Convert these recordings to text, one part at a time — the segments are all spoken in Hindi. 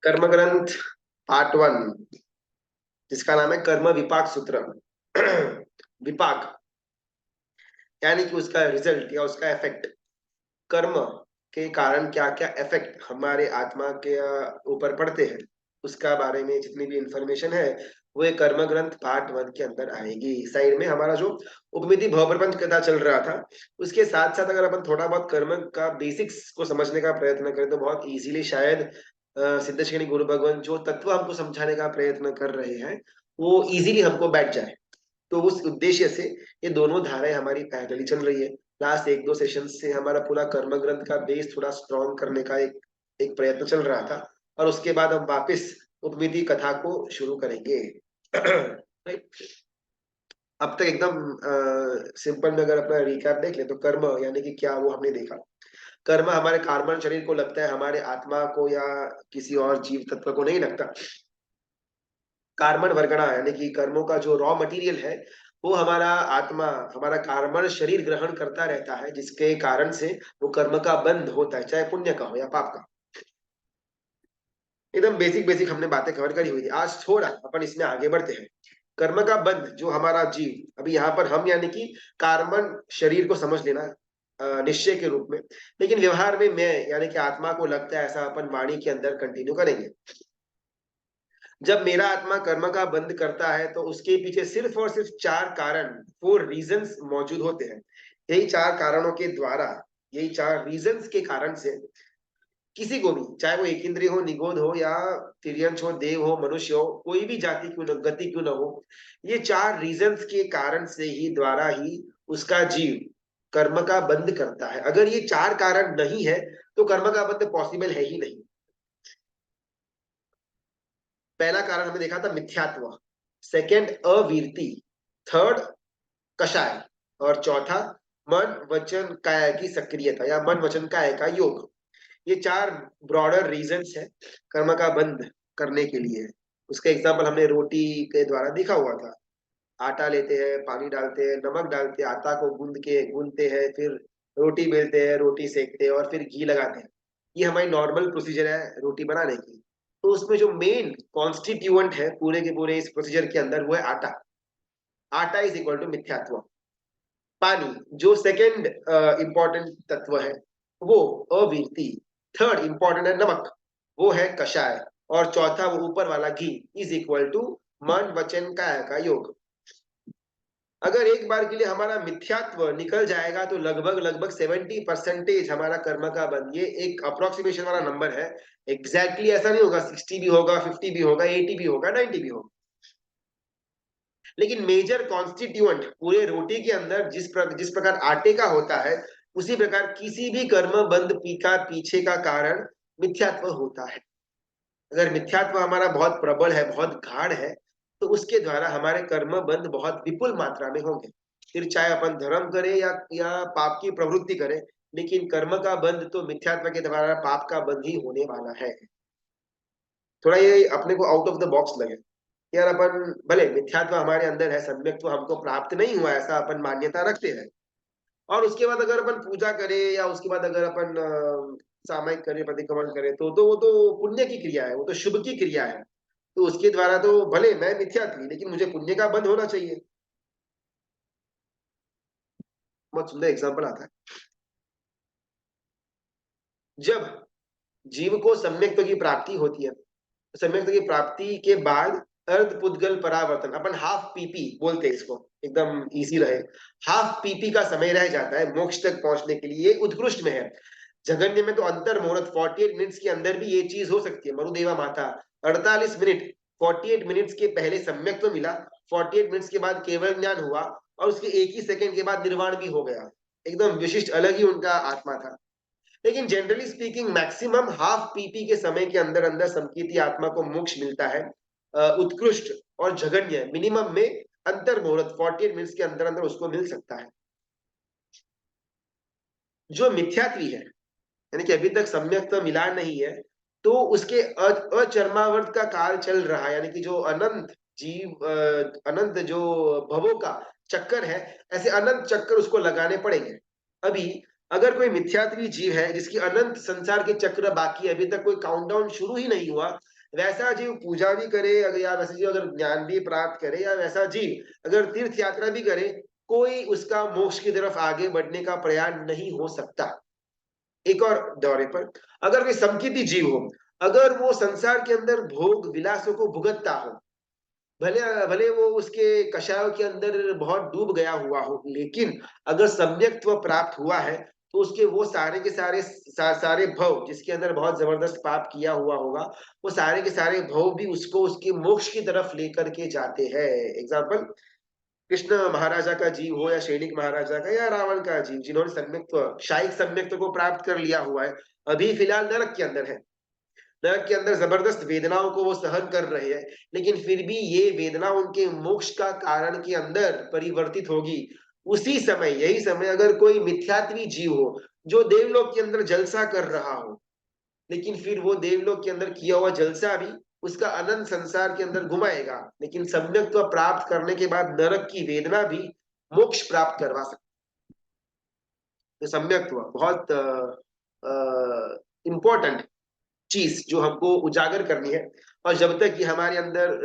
कर्म ग्रंथ पार्ट 1, जिसका नाम है कर्म विपाक सूत्र। विपाक यानी कि उसका रिजल्ट या उसका इफेक्ट, कर्म के कारण क्या क्या इफेक्ट हमारे आत्मा के ऊपर पड़ते हैं, उसका बारे में जितनी भी इंफॉर्मेशन है वो एक कर्म ग्रंथ पार्ट 1 के अंदर आएगी। साइड में हमारा जो उपमिति भवप्रपंच कथा चल रहा था, उसके साथ साथ अगर अपन थोड़ा बहुत कर्म का बेसिक्स को समझने का प्रयत्न करें तो बहुत इजीली शायद सिद्धेश्वरी गुरु भगवान जो तत्व हमको समझाने का प्रयत्न कर रहे हैं वो इजीली हमको बैठ जाए। तो उस उद्देश्य से ये दोनों धाराएं हमारी पैरेलली चल रही है। लास्ट 1-2 सेशन से हमारा पूरा कर्म ग्रंथ का बेस थोड़ा स्ट्रॉन्ग करने का एक एक प्रयत्न चल रहा था, और उसके बाद हम वापस उपमिति कथा को शुरू करेंगे। Right? अब तक एकदम सिंपल में अगर अपना रिकैप देख ले तो कर्म यानी कि क्या, वो हमने देखा। कर्म हमारे कार्बन शरीर को लगता है, हमारे आत्मा को या किसी और जीव तत्व को नहीं लगता। कार्बन वर्गणा यानी कि कर्मों का जो रॉ मटेरियल है वो हमारा आत्मा, हमारा कार्बन शरीर ग्रहण करता रहता है, जिसके कारण से वो कर्म का बंध होता है, चाहे पुण्य का हो या पाप का। एकदम बेसिक बेसिक हमने बातें कवर करी हुई थी। आज थोड़ा अपन इसमें आगे बढ़ते हैं। कर्म का बंध जो हमारा जीव, अभी यहाँ पर हम यानी कि कार्बन शरीर को समझ लेना निश्चय के रूप में, लेकिन व्यवहार में मैं यानी कि आत्मा को लगता है, ऐसा अपन वाणी के अंदर कंटिन्यू करेंगे। जब मेरा आत्मा कर्म का बंद करता है तो उसके पीछे सिर्फ और सिर्फ 4 कारण, 4 रीजंस मौजूद होते हैं। यही 4 कारणों के द्वारा, यही 4 रीजंस के कारण से किसी को भी, चाहे वो एक इंद्रिय हो, निगोद हो या तिर्यंश हो, देव हो, मनुष्य हो, कोई भी जाति क्यों न, गति क्यों न हो, ये 4 रीजंस के कारण से ही, द्वारा ही उसका जीव कर्म का बंद करता है। अगर ये 4 कारण नहीं है तो कर्म का बंद पॉसिबल है ही नहीं। पहला कारण हमने देखा था मिथ्यात्व, सेकंड अवीरति, थर्ड कषाय, और चौथा मन वचन काया की सक्रियता या मन वचन काया का योग। ये 4 ब्रॉडर रीजंस है कर्म का बंध करने के लिए। उसका एग्जाम्पल हमने रोटी के द्वारा देखा हुआ था। आटा लेते हैं, पानी डालते हैं, नमक डालते हैं, आटा को गूंदते हैं, फिर रोटी बेलते हैं, रोटी सेकते हैं और फिर घी लगाते हैं। ये हमारी नॉर्मल प्रोसीजर है रोटी बनाने की। तो उसमें जो मेन कॉन्स्टिट्यूएंट है पूरे के पूरे इस प्रोसीजर के अंदर वो है आटा। आटा इज इक्वल टू मिथ्यात्व। पानी जो सेकंड इंपॉर्टेंट तत्व है वो अवीरती। थर्ड इंपॉर्टेंट है नमक, वो है कषाय। और चौथा वो ऊपर वाला घी इज इक्वल टू मन वचन काया का योग। अगर एक बार के लिए हमारा मिथ्यात्व निकल जाएगा तो लगभग लगभग 70% हमारा कर्म का बंध, ये एक अप्रोक्सीमेशन वाला नंबर है। एग्जैक्टली ऐसा नहीं होगा, 60 भी होगा, 50 भी होगा, 80 भी होगा, 90 भी होगा, लेकिन मेजर कॉन्स्टिट्यूएंट पूरे रोटी के अंदर जिस प्रकार आटे का होता है, उसी प्रकार किसी भी कर्म बंध का पीछे का कारण मिथ्यात्व होता है। अगर मिथ्यात्व हमारा बहुत प्रबल है, बहुत गाढ़ है, तो उसके द्वारा हमारे कर्म बंध बहुत विपुल मात्रा में होंगे। फिर चाहे अपन धर्म करें या पाप की प्रवृत्ति करें, लेकिन कर्म का बंध तो मिथ्यात्व के द्वारा पाप का बंध ही होने वाला है। थोड़ा ये अपने को आउट ऑफ द बॉक्स लगे यार, अपन भले मिथ्यात्व हमारे अंदर है, सम्यक्त्व हमको प्राप्त नहीं हुआ ऐसा अपन मान्यता रखते हैं, और उसके बाद अगर अपन पूजा करें या उसके बाद अगर अपन सामायिक करें, प्रतिक्रमण करें, तो वो तो पुण्य की क्रिया है, वो तो शुभ की क्रिया है। तो उसके द्वारा तो भले मैं मिथ्या थी लेकिन मुझे पुण्य का बंध होना चाहिए। बहुत सुंदर एग्जाम्पल आता है। जब जीव को सम्यक्त्व की प्राप्ति होती है, सम्यक्त्व की प्राप्ति के बाद अर्ध पुद्गल परावर्तन, अपन हाफ पीपी बोलते हैं इसको, एकदम इजी रहे, हाफ पीपी का समय रह जाता है मोक्ष तक पहुंचने के लिए। उत्कृष्ट में है, जघन्य में तो अंतर मुहूर्त 48 मिनट्स के अंदर भी ये चीज हो सकती है। मरुदेवा माता 48 मिनट, 48 मिनट्स के पहले सम्यक तो मिला, 48 मिनट्स के बाद केवल ज्ञान हुआ, और उसके एक ही सेकंड के बाद निर्वाण भी हो गया। एकदम विशिष्ट अलग ही उनका आत्मा था। लेकिन generally speaking maximum half PP के समय के अंदर अंदर संकीर्ति आत्मा को मोक्ष मिलता है। उत्कृष्ट और जघन्य मिनिमम में अंतर मुहूर्त 48 मिनट्स के अंदर अंदर उसको मिल सकता है। जो मिथ्यात्वी है यानी कि अभी तक सम्यक तो मिला नहीं है, तो उसके अचर्मावर्त का काल चल रहा है, यानी कि जो अनंत जीव अनंत जो भवों का चक्कर है, ऐसे अनंत चक्कर उसको लगाने पड़ेंगे। अभी अगर कोई मिथ्यात्वी जीव है जिसकी अनंत संसार के चक्र बाकी है, अभी तक कोई काउंटडाउन शुरू ही नहीं हुआ, वैसा जीव पूजा भी करे अगर, या वैसा जीव अगर ज्ञान भी प्राप्त करे, या वैसा जीव अगर तीर्थ यात्रा भी करे, कोई उसका मोक्ष की तरफ आगे बढ़ने का प्रयास नहीं हो सकता। एक और दौरे पर, अगर कोई समकिती जीव हो, अगर वो संसार के अंदर भोग विलासों को भुगतता हो, भले भले वो उसके कषायों के अंदर बहुत डूब गया हुआ हो, लेकिन अगर सम्यक्त्व प्राप्त हुआ है, तो उसके वो सारे के सारे सारे भव जिसके अंदर बहुत जबरदस्त पाप किया हुआ होगा, वो सारे के सारे भव भी उसको उसके मोक्ष की तरफ लेकर के जाते हैं। एग्जाम्पल, कृष्ण महाराजा का जीव हो, या सैनिक महाराजा का, या रावण का जीव, जिन्होंने सम्यक्त्व शायिक सम्यक्त्व को प्राप्त कर लिया हुआ है, अभी फिलहाल नरक के अंदर है, नरक के अंदर जबरदस्त वेदनाओं को वो सहन कर रहे हैं, लेकिन फिर भी ये वेदना उनके मोक्ष का कारण के अंदर परिवर्तित होगी। उसी समय, यही समय, अगर कोई मिथ्यात्वी जीव हो जो देवलोक के अंदर जलसा कर रहा हो, लेकिन फिर वो देवलोक के अंदर किया हुआ जलसा भी उसका अनंत संसार के अंदर घुमाएगा, लेकिन सम्यक्त्व प्राप्त करने के बाद नरक की वेदना भी मोक्ष प्राप्त करवा सकता है। तो सम्यक्त्व बहुत इंपॉर्टेंट चीज जो हमको उजागर करनी है, और जब तक ये हमारे अंदर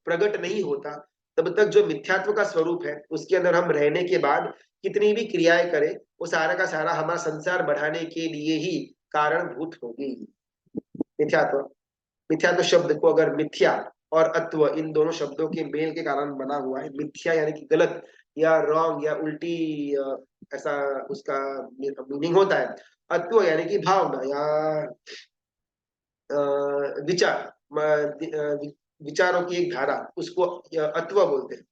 प्रकट नहीं होता, तब तक जो मिथ्यात्व का स्वरूप है उसके अंदर हम रहने के बाद कितनी भी क्रियाएं करें, वो सारा का सारा हमारा संसार बढ़ाने के लिए ही कारणभूत होगी। मिथ्यात्व, मिथ्यात्व शब्द को अगर मिथ्या और अत्व इन दोनों शब्दों के मेल के कारण बना हुआ है। मिथ्या यानी कि गलत या रॉन्ग या उल्टी, ऐसा उसका मीनिंग होता है। अत्व यानी कि भावना या विचार, विचारों की एक धारा, उसको अत्व बोलते हैं।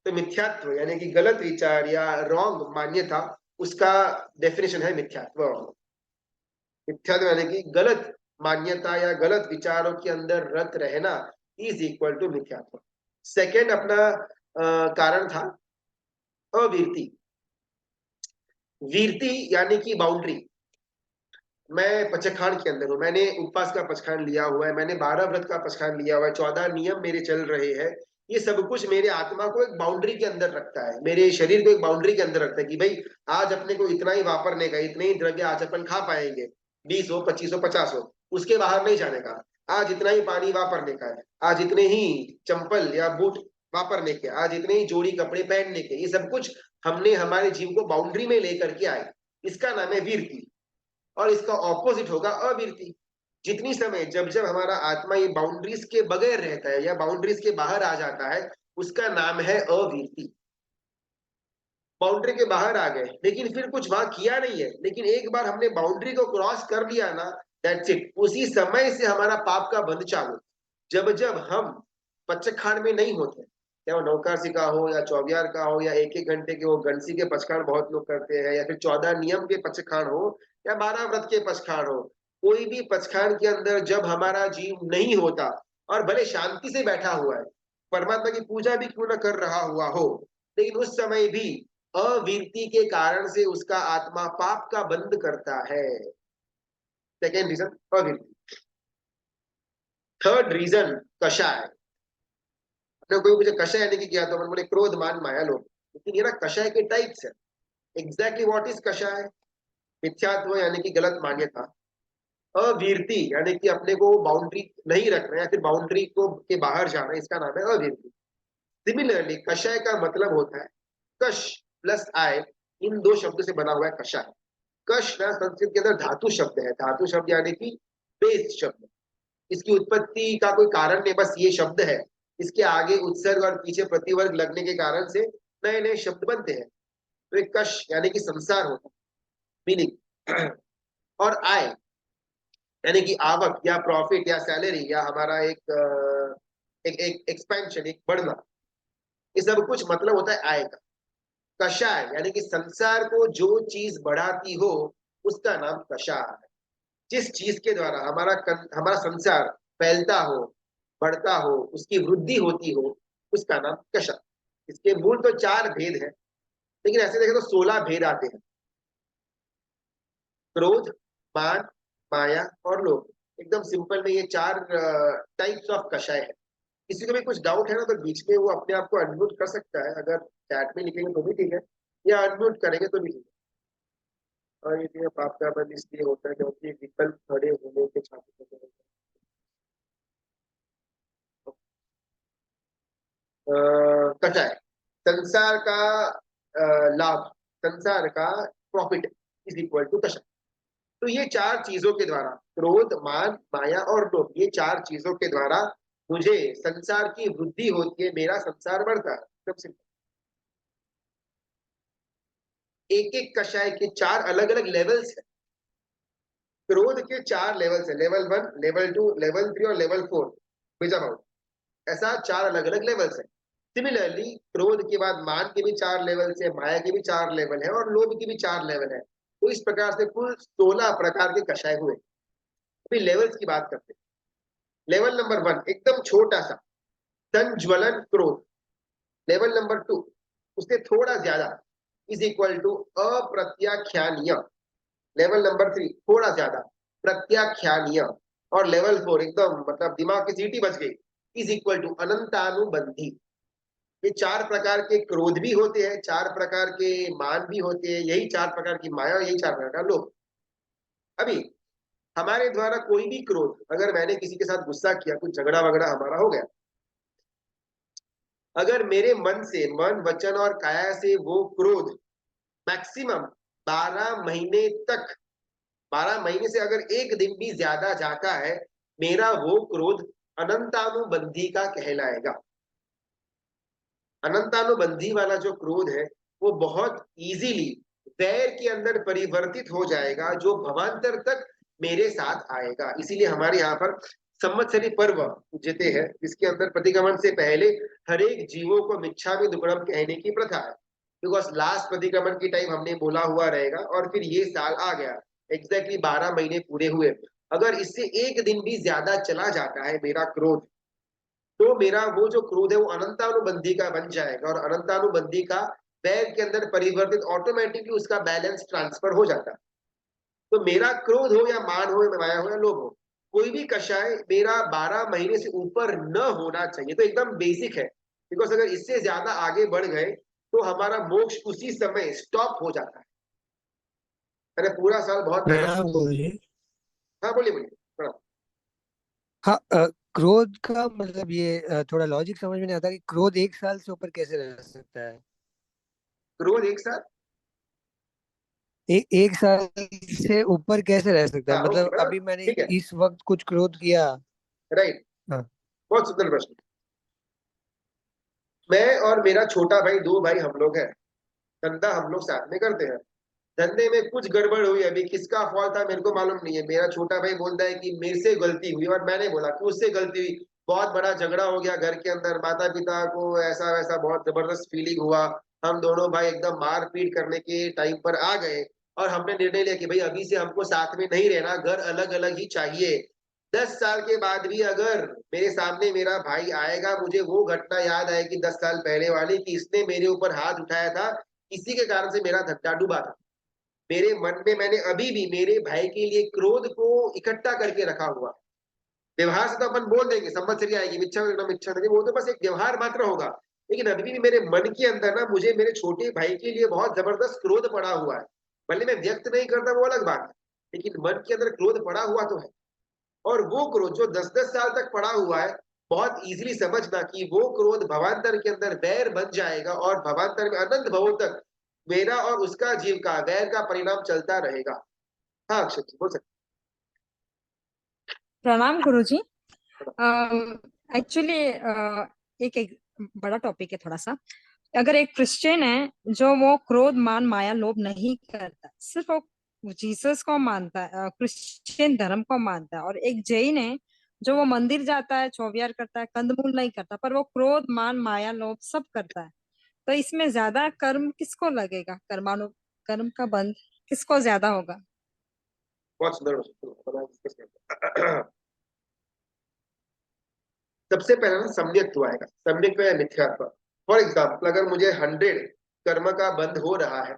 तो मिथ्यात्व यानी कि गलत विचार या रॉन्ग मान्यता, उसका डेफिनेशन है मिथ्यात्व। मिथ्यात्व यानी कि गलत मान्यता या गलत विचारों के अंदर रत रहना इज इक्वल टू मिथ्यात्व। सेकेंड अपना कारण था अवीरति। वीरति यानी कि बाउंड्री। मैं पचखान के अंदर हूँ, मैंने उपवास का पचखान लिया हुआ है, मैंने 12 व्रत का पचखान लिया हुआ है, 14 नियम मेरे चल रहे हैं। ये सब कुछ मेरे आत्मा को एक बाउंड्री के अंदर रखता है, मेरे शरीर को एक बाउंड्री के अंदर रखता है कि भाई आज अपने को इतना ही वापरने का, इतने ही द्रव्य आज अपन खा पाएंगे, 20 हो, 25 हो, 50 हो, उसके बाहर नहीं जाने का। आज इतना ही पानी वापरने का है, आज इतने ही चंपल या बूट वापरने के, आज इतने ही जोड़ी कपड़े पहनने के, ये सब कुछ हमने हमारे जीव को बाउंड्री में लेकर के आए। इसका नाम है वीरति। और इसका ऑपोजिट होगा अवीरति। जितनी समय जब जब हमारा आत्मा ये बाउंड्रीज के बगैर रहता है या बाउंड्रीज के बाहर आ जाता है, उसका नाम है अवीरति। बाउंड्री के बाहर आ गए लेकिन फिर कुछ वहां किया नहीं है, लेकिन एक बार हमने बाउंड्री को क्रॉस कर लिया ना, दैट्स इट, उसी समय से हमारा पाप का बंध चालू। जब जब हम पचखान में नहीं होते, या वो नौकासी का हो या चौबियार का हो या एक एक घंटे के वो गंसी के पचखान बहुत लोग करते हैं, या फिर 14 नियम के पचखान हो या 12 व्रत के पचखान हो, कोई भी पचखान के अंदर जब हमारा जीव नहीं होता और भले शांति से बैठा हुआ है, परमात्मा की पूजा भी क्यों न कर रहा हुआ हो, लेकिन उस समय भी अवीरति के कारण से उसका आत्मा पाप का बंध करता है। सेकेंड रीजन अवीरति। थर्ड रीजन कषाय। अपने कोई मुझे कषाय यानी कि क्या, तो मैंने बोले क्रोध मान माया लोग, लेकिन ये ना कषाय के टाइप्स है। एग्जैक्टली व्हाट इज कषाय? मिथ्यात्व यानी कि गलत मान्यता, अवीरति यानी कि अपने को बाउंड्री नहीं रखना या फिर बाउंड्री को के बाहर जाना, इसका नाम है अवीरति। सिमिलरली कषाय का मतलब होता है कश प्लस आय, इन दो शब्दों से बना हुआ है कषाय। कश ना संस्कृत के अंदर धातु शब्द है, धातु शब्द यानी कि बेस शब्द। इसकी उत्पत्ति का कोई कारण नहीं, बस ये शब्द है। इसके आगे उत्सर्ग और पीछे प्रतिवर्ग लगने के कारण से नए नए शब्द बनते हैं। तो एक कश यानी कि संसार होता है, मीनिंग। और आय यानी कि आवक या प्रॉफिट या सैलरी या हमारा एक एक्सपेंशन, एक बढ़ना, ये सब कुछ मतलब होता है आय का। कषाय यानी कि संसार को जो चीज बढ़ाती हो उसका नाम कषाय है। जिस चीज के द्वारा हमारा संसार फैलता हो, बढ़ता हो, उसकी वृद्धि होती हो, उसका नाम कषाय। इसके मूल तो 4 भेद है, लेकिन ऐसे देखें तो 16 भेद आते हैं। क्रोध, मान, माया और लोभ। एकदम सिंपल में ये 4 टाइप्स ऑफ कषाय है। किसी को भी कुछ डाउट है ना, तो बीच में वो अपने आप को अनम्यूट कर सकता है, अगर चैट में लिखेंगे तो भी ठीक है, या अनम्यूट करेंगे तो भी ठीक है। और ये पाप का बंध इसलिए होता है क्योंकि विकल्प खड़े होने के छात्र होते हैं। कटाय संसार का लाभ, संसार का प्रॉफिट इज इक्वल टू कषाय। तो ये चार चीजों के द्वारा, क्रोध, मान, माया और लोभ, ये चार चीजों के द्वारा मुझे संसार की वृद्धि होती है, मेरा संसार बढ़ता है। सबसे एक एक कषाय के चार अलग अलग लेवल्स है। क्रोध के चार लेवल्स है, लेवल 1, लेवल 2, लेवल 3 और लेवल 4, ऐसा चार अलग अलग लेवल्स है। सिमिलरली क्रोध के बाद मान के भी चार लेवल्स है, माया के भी चार लेवल है और लोभ के भी चार लेवल है। तो इस प्रकार से कुल 16 प्रकार के कषाय हुए। अभी लेवल्स की बात करते हैं। लेवल नंबर 1 एकदम छोटा सा संज्वलन क्रोध। लेवल नंबर 2 उससे थोड़ा ज्यादा इज इक्वल टू अप्रत्याख्यानीय। लेवल नंबर 3 थोड़ा ज्यादा प्रत्याख्यानीय। और लेवल 4 एकदम मतलब दिमाग की सीटी बच गई, इज इक्वल टू अनंतानुबंधी। ये चार प्रकार के क्रोध भी होते हैं, चार प्रकार के मान भी होते हैं, यही चार प्रकार की माया, यही चार प्रकार का लोभ। अभी हमारे द्वारा कोई भी क्रोध, अगर मैंने किसी के साथ गुस्सा किया, कुछ झगड़ा वगड़ा हमारा हो गया, अगर मेरे मन से, मन वचन और काया से वो क्रोध मैक्सिमम 12 महीने तक, 12 महीने से अगर एक दिन भी ज्यादा जाता है, मेरा वो क्रोध अनंतानुबंधी का कहलाएगा। अनंतानुबंधी वाला जो क्रोध है वो बहुत इजीली वैर के अंदर परिवर्तित हो जाएगा, जो भवांतर तक मेरे साथ आएगा। इसीलिए हमारे यहाँ पर संवत्सरी पर्व पूजते हैं, जिसके अंदर प्रतिक्रमण से पहले हर एक जीवों को मिच्छामि दुक्कडम कहने की प्रथा है। बिकॉज लास्ट प्रतिक्रमण की टाइम हमने बोला हुआ रहेगा और फिर ये साल आ गया, एग्जैक्टली 12 महीने पूरे हुए। अगर इससे एक दिन भी ज्यादा चला जाता है मेरा क्रोध, तो मेरा वो जो क्रोध है वो अनंतानुबंधी का बन जाएगा और अनंतानुबंधी का बैग के अंदर परिवर्तित, ऑटोमेटिकली उसका बैलेंस ट्रांसफर हो जाता है। तो मेरा क्रोध हो या मान हो या माया हो या लोभ हो, कोई भी कषाय मेरा 12 महीने से ऊपर न होना चाहिए। तो एकदम बेसिक है, बिकॉज अगर इससे ज्यादा आगे बढ़ गए तो हमारा मोक्ष उसी समय स्टॉप हो जाता है। मैंने पूरा साल बहुत मेहनत। प्रणाम गुरुजी। हाँ बोलिए बोलिए। हाँ, क्रोध का मतलब ये थोड़ा लॉजिक समझ में नहीं आता कि क्रोध एक साल से ऊपर कैसे रह सकता है। क्रोध एक साथ, एक साल से ऊपर कैसे रह सकता है, हाँ ओके, मतलब मतलब अभी मैंने ठीक है, इस वक्त कुछ क्रोध किया। राइट, हाँ। बहुत सुंदर प्रश्न। मैं और मेरा छोटा भाई, दो भाई हम लोग हैं, धंधा हम लोग साथ में करते हैं। धंधे में कुछ गड़बड़ हुई, अभी किसका फॉल्ट था मेरे को मालूम नहीं है। मेरा छोटा भाई बोलता है कि मेरे से गलती हुई और मैंने बोला कि उससे गलती हुई। बहुत बड़ा झगड़ा हो गया घर के अंदर, माता पिता को ऐसा वैसा बहुत जबरदस्त फीलिंग हुआ। हम दोनों भाई एकदम मारपीट करने के टाइम पर आ गए और हमने निर्णय लिया कि भाई अभी से हमको साथ में नहीं रहना, घर अलग अलग ही चाहिए। 10 साल के बाद भी अगर मेरे सामने मेरा भाई आएगा, मुझे वो घटना याद आएगी 10 साल पहले वाली, कि इसने मेरे ऊपर हाथ उठाया था, इसी के कारण से मेरा धंधा डूबा था। मेरे मन में मैंने अभी भी मेरे भाई के लिए क्रोध को इकट्ठा करके रखा हुआ। व्यवहार से तो अपन बोल देंगे संवत्सरी आएगी, मिच्छा मिच्छा नहीं, वो तो बस एक व्यवहार मात्र होगा। लेकिन अभी भी मेरे मन के अंदर ना, मुझे मेरे छोटे भाई के लिए बहुत जबरदस्त क्रोध पड़ा हुआ है। भले मैं व्यक्त नहीं करता, वो अलग बात है, लेकिन मन के अंदर क्रोध पड़ा हुआ तो है। और वो क्रोध जो 10-10 साल तक पड़ा हुआ है, बहुत इजीली समझना कि वो क्रोध भवांतर के अंदर वैर बन जाएगा और भवांतर में अनंत भवों तक मेरा और उसका जीव का वैर का परिणाम चलता रहेगा। हाँ अक्षय जी बोल सकते प्रणाम गुरुजी। हैं। एक्चुअली एक बड़ा टॉपिक है थोड़ा सा। अगर एक क्रिश्चियन है जो वो क्रोध मान माया लोभ नहीं करता, सिर्फ वो जीसस को मानता है, क्रिश्चियन धर्म को मानता है, और एक जैन है जो वो मंदिर जाता है, चौविहार करता है, कंदमूल नहीं करता, पर वो क्रोध मान माया लोभ सब करता है। तो इसमें ज्यादा कर्म किसको लगेगा, कर्म का बंध किसको ज्यादा होगा? बहुत सुंदर बताया। सबसे पहले ना सम्यक्त्व आएगा, सम्यक्त्व या मिथ्यात्व। फॉर एग्जाम्पल अगर मुझे 100 कर्म का बंध हो रहा है,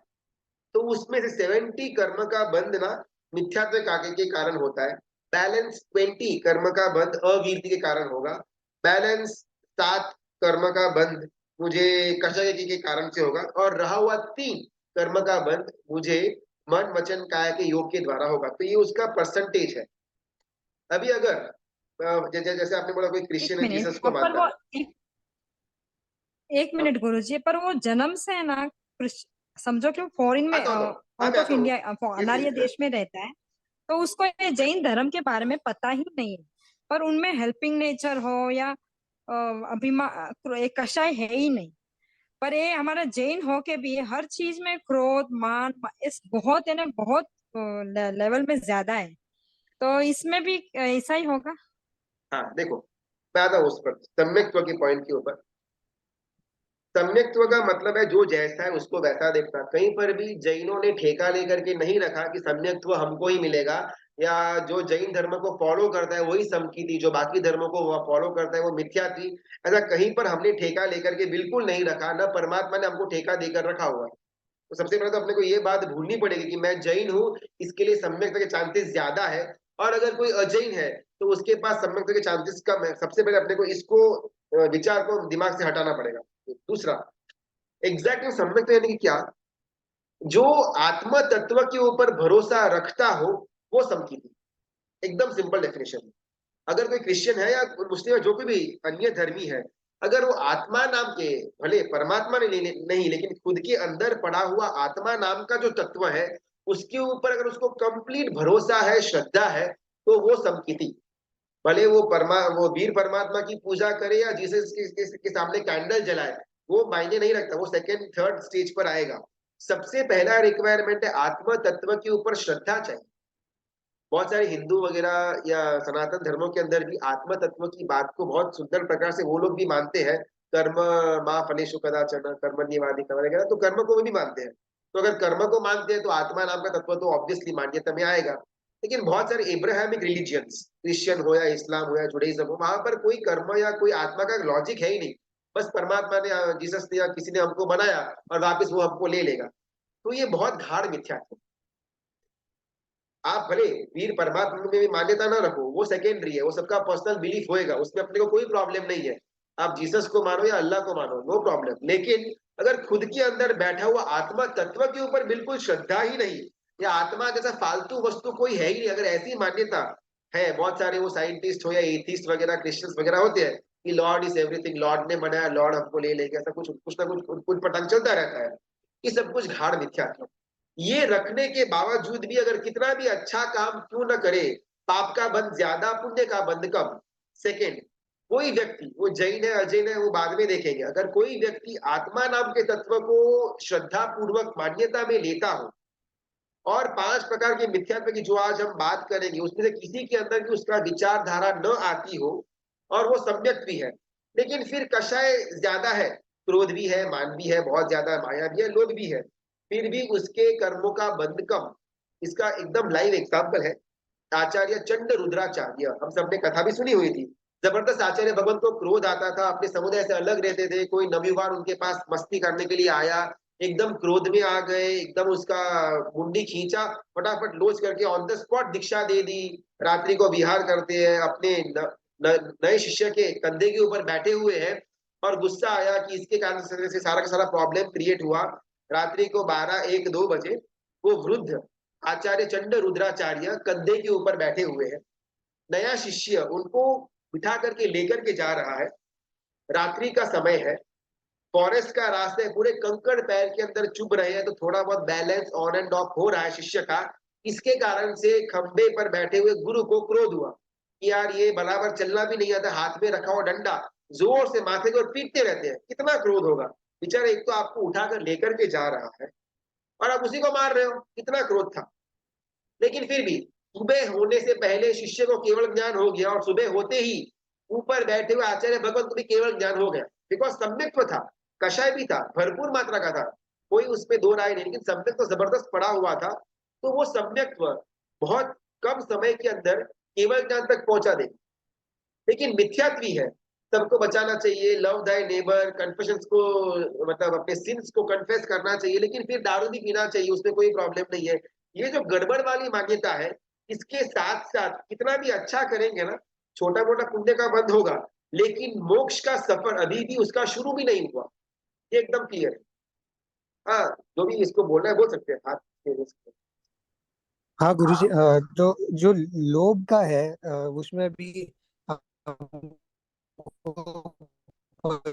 तो उसमें से 70 कर्म का बंध ना मिथ्यात्व के कारण होता है। बैलेंस 20 कर्म का बंध अवीरति के कारण होगा। बैलेंस 7 कर्म का बंध मुझे कषाय के कारण से होगा, और रहा हुआ 3 कर्म का बंध मुझे मन वचन काया के योग के द्वारा होगा। तो ये उसका परसेंटेज है। अभी अगर जैसे आपने बोला कोई एक क्रिश्चियन है, मिनट, जीसस को पर मानता वो है। एक मिनट गुरुजी, पर वो जन्म से है ना समझो कि फॉरेन में, आता हूँ हाँ, आउट मैं ऑफ आता हूँ। इंडिया, यस अनार्य यस। देश में रहता है, तो उसको ये जैन धर्म के बारे में पता ही नहीं है। पर उनमें हेल्पिंग नेचर हो या अभिमान, एक कषाय है ही नहीं। पर ये हमारा जैन हो के भी हर चीज में क्रोध मान इस बहुत है ना, बहुत लेवल में ज्यादा है। तो इसमें भी ऐसा ही होगा। हाँ देखो, मैं आता हूँ उस पर, सम्यक्त्व के पॉइंट के ऊपर। सम्यक्त्व का मतलब है जो जैसा है उसको वैसा देखना। कहीं पर भी जैनों ने ठेका लेकर के नहीं रखा कि सम्यक्त्व हमको ही मिलेगा, या जो जैन धर्म को फॉलो करता है वही समकी थी, जो बाकी धर्मों को वो फॉलो करता है वो मिथ्या थी। ऐसा कहीं पर हमने ठेका लेकर के बिल्कुल नहीं रखा, ना परमात्मा ने हमको ठेका देकर रखा हुआ है। तो सबसे पहले तो अपने को ये बात भूलनी पड़ेगी कि मैं जैन हूँ, इसके लिए सम्यक्ता के चांसेस ज्यादा है। और अगर कोई अजैन है तो उसके पास सम्यक्ता के चांसेस कम है। सबसे पहले अपने को इसको विचार को दिमाग से हटाना पड़ेगा। दूसरा, एग्जैक्ट सम्यक्ता यानी कि क्या? जो आत्म तत्व के ऊपर भरोसा रखता हो वो समकीर्ति। एकदम सिंपल डेफिनेशन। अगर कोई क्रिश्चियन है या मुस्लिम है, जो कोई भी अन्य धर्मी है, अगर वो आत्मा नाम के, भले परमात्मा ने नहीं, लेकिन खुद के अंदर पड़ा हुआ आत्मा नाम का जो तत्व है उसके ऊपर अगर उसको कंप्लीट भरोसा है, श्रद्धा है, तो वो समकीर्ति। भले वो वीर परमात्मा की पूजा करे या जीसस के सामने कैंडल जलाए, वो मायने नहीं रखता, वो सेकेंड थर्ड स्टेज पर आएगा। सबसे पहला रिक्वायरमेंट है आत्म तत्व के ऊपर श्रद्धा चाहिए। बहुत सारे हिंदू वगैरह या सनातन धर्मों के अंदर भी आत्म तत्व की बात को बहुत सुंदर प्रकार से वो लोग भी मानते हैं। कर्म माँ फलेषु कदाचन कर्मण्येवाधिकारः वगैरह, तो कर्म को वो भी मानते हैं। तो अगर कर्म को मानते हैं तो आत्मा नाम का तत्व तो ऑब्वियसली मान्यता में आएगा। लेकिन बहुत सारे एब्राहमिक रिलीजियंस, क्रिश्चियन हो या इस्लाम हो या जुडाइज्म हो, वहां पर कोई कर्म या कोई आत्मा का लॉजिक है ही नहीं। बस परमात्मा ने, जीसस ने या किसी ने हमको बनाया और वापिस वो हमको ले लेगा। तो ये बहुत गाढ़ मिथ्या है। आप भले वीर परमात्मा में भी मान्यता ना रखो, वो सेकेंडरी है, वो सबका पर्सनल बिलीफ होएगा, उसमें अपने को कोई प्रॉब्लम नहीं है। आप जीसस को मानो या अल्लाह को मानो, नो प्रॉब्लम। लेकिन अगर खुद के अंदर बैठा हुआ आत्मा तत्व के ऊपर बिल्कुल श्रद्धा ही नहीं, या आत्मा जैसा फालतू वस्तु कोई है ही नहीं, अगर ऐसी मान्यता है, बहुत सारे वो साइंटिस्ट हो या एथिस्ट वगैरह क्रिश्चियंस वगैरह होते हैं कि लॉर्ड इज एवरीथिंग, लॉर्ड ने बनाया, लॉर्ड हमको ले लेगा, ऐसा कुछ ना कुछ पतंग चलता रहता है। ये सब कुछ घाड़ मिथ्या है। ये रखने के बावजूद भी अगर कितना भी अच्छा काम क्यों न करे, पाप का बंध ज्यादा, पुण्य का बंध कम। सेकेंड, कोई व्यक्ति, वो जैन है अजैन है वो बाद में देखेंगे, अगर कोई व्यक्ति आत्मा नाम के तत्व को श्रद्धा पूर्वक मान्यता में लेता हो, और 5 प्रकार के मिथ्यात्व की जो आज हम बात करेंगे उसमें से किसी के अंदर भी उसका विचारधारा न आती हो, और वो सम्यक भी है, लेकिन फिर कषाय ज्यादा है, क्रोध भी है, मान भी है, बहुत ज्यादा माया भी है, लोभ भी है, फिर भी उसके कर्मों का बंध कम। इसका एकदम लाइव एग्जाम्पल है आचार्य चंड रुद्राचार्य। हम सबने कथा भी सुनी हुई थी। जबरदस्त आचार्य भगवंत को क्रोध आता था, अपने समुदाय से अलग रहते थे। कोई नवयुवान उनके पास मस्ती करने के लिए आया, एकदम क्रोध में आ गए, एकदम उसका मुंडी खींचा, फटाफट लोच करके ऑन द स्पॉट दीक्षा दे दी। रात्रि को विहार करते हैं, अपने नए शिष्य के कंधे के ऊपर बैठे हुए हैं, और गुस्सा आया कि इसके कारण से सारा का सारा प्रॉब्लम क्रिएट हुआ। रात्रि को 12 1 2 बजे वो वृद्ध आचार्य चंड रुद्राचार्य कंधे के ऊपर बैठे हुए हैं, नया शिष्य उनको बिठा करके लेकर के जा रहा है। रात्रि का समय है, फॉरेस्ट का रास्ता है, पूरे कंकड़ पैर के अंदर चुभ रहे हैं, तो थोड़ा बहुत बैलेंस ऑन एंड ऑफ हो रहा है शिष्य का। इसके कारण से खंबे पर बैठे हुए गुरु को क्रोध हुआ कि यार ये बराबर चलना भी नहीं आता, हाथ में रखा हुआ डंडा जोर से माथे को पीटते रहते हैं, कितना क्रोध होगा। बेचारा एक तो आपको उठाकर लेकर के जा रहा है और आप उसी को मार रहे हो, कितना क्रोध था। लेकिन फिर भी सुबह होने से पहले शिष्य को केवल ज्ञान हो गया, और सुबह होते ही ऊपर बैठे हुए आचार्य भगवत को भी केवल ज्ञान हो गया, बिकॉज सम्यक्त्व था, कषाय भी था, भरपूर मात्रा का था, कोई उसमें दो राय नहीं, लेकिन सम्यक्त्व जबरदस्त पड़ा हुआ था। तो वो सम्यक्त्व बहुत कम समय के अंदर केवल ज्ञान तक पहुंचा दे। लेकिन मिथ्यात्वी है, सबको बचाना चाहिए, लव दाई नेबर, कन्फेशंस को, मतलब अपने सिंस को कन्फेस करना चाहिए, लेकिन फिर दारू भी पीना चाहिए, उसमें कोई प्रॉब्लम नहीं है। ये जो गड़बड़ वाली मान्यता है, इसके साथ साथ कितना भी अच्छा करेंगे ना, छोटा मोटा पुण्य का बंद होगा, लेकिन मोक्ष का सफर अभी भी उसका शुरू भी नहीं हुआ। ये एकदम क्लियर है। हाँ, जो भी इसको बोलना है बोल सकते हैं, हाथ हाँ गुरुजी, तो जो लोभ का है उसमें भी का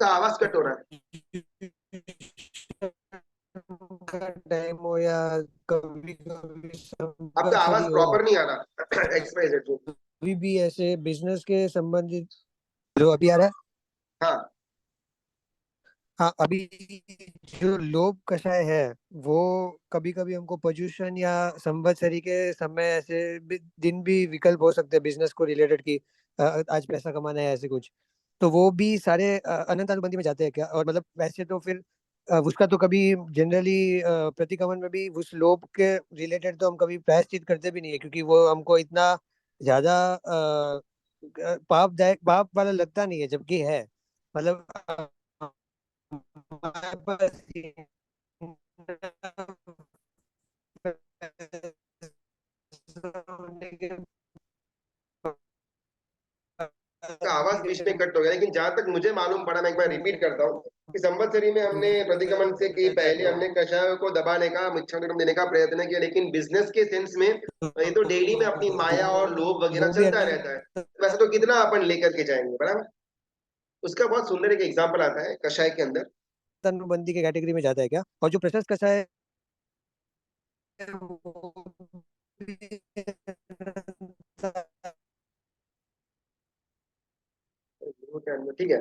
आवाज कट हो रहा है। टाइम हो या कभी कभी आपका आवाज संवत्सरी हो, प्रॉपर नहीं आ रहा। एक्सप्रेस जो। कभी भी ऐसे बिजनेस के संबंधित जो अभी आ रहा है। हाँ हाँ, अभी जो लोभ कषाय है वो कभी कभी हमको पोल्यूशन या संवत्सरी के समय ऐसे दिन भी विकल्प हो सकते हैं बिजनेस को रिलेटेड की आज पैसा कमाना है ऐसे कुछ। तो वो भी सारे अनंत अनुबंधी में जाते हैं क्या? और मतलब वैसे तो फिर उसका तो कभी जनरली प्रतिगमन में भी उस लोभ के रिलेटेड तो हम कभी प्रायश्चित करते भी नहीं है, क्योंकि वो हमको इतना ज्यादा पापदायक पाप वाला लगता नहीं है, जबकि है मतलब हमारे पास होने के का आवाज बीच में कट हो गया, लेकिन जहां तक मुझे मालूम पड़ा, मैं एक बार रिपीट करता हूँ कि संवत्सरी में हमने प्रतिगमन से की, पहले हमने कषाय को दबाने का, मिच्छादिक्रम देने का प्रयत्न किया, लेकिन बिजनेस के सेंस में ये तो डेली में अपनी माया और लोभ वगैरह वो भी चलता रहता है। अनंत वैसे तो कितना अपन लेकर के जाएंगे, बराबर। उसका बहुत सुंदर एक एग्जाम्पल आता है कषाय के अंदर। अनुबंधी के कैटेगरी में जाता है क्या? और जो प्रशस्त कषाय है वो भी ठीक है,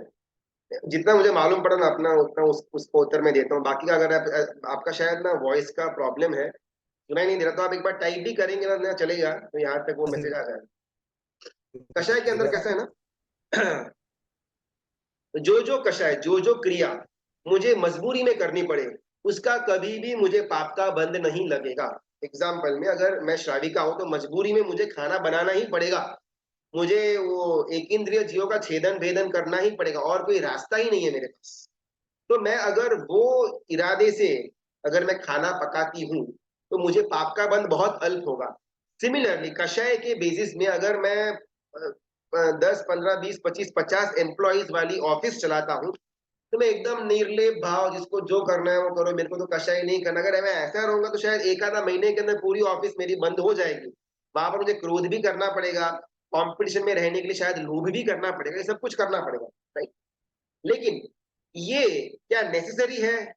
जितना मुझे मालूम पड़ा ना अपना, उतना उसको उत्तर में देता हूँ। बाकी का अगर आपका शायद ना वॉइस का प्रॉब्लम है, सुनाई नहीं दे रहा, तो आप एक बार टाइप भी करेंगे ना चलेगा, तो यहाँ तक वो मैसेज आ जाएगा। कषाय के अंदर कैसा है ना, जो जो कषाय, जो जो क्रिया मुझे मजबूरी में करनी पड़े, उसका कभी भी मुझे पाप का बंध नहीं लगेगा। एग्जाम्पल में, अगर मैं श्राविका हूं तो मजबूरी में मुझे खाना बनाना ही पड़ेगा, मुझे वो एक इंद्रिय जीवों का छेदन भेदन करना ही पड़ेगा, और कोई रास्ता ही नहीं है मेरे पास। तो मैं अगर वो इरादे से अगर मैं खाना पकाती हूँ, तो मुझे पाप का बंध बहुत अल्प होगा। सिमिलरली कषाय के बेसिस में अगर मैं 10 15 20 25 50 एम्प्लॉइज वाली ऑफिस चलाता हूँ, तो मैं एकदम निर्लेप भाव, जिसको जो करना है वो करो, मेरे को तो कषाय नहीं करना। अगर मैं ऐसा रहूंगा तो शायद एक आधा महीने के अंदर पूरी ऑफिस मेरी बंद हो जाएगी। वहां पर मुझे क्रोध भी करना पड़ेगा, कंपटीशन में रहने के लिए शायद लोभ भी करना पड़ेगा, ये सब कुछ करना पड़ेगा, राइट। लेकिन ये क्या नेसेसरी है?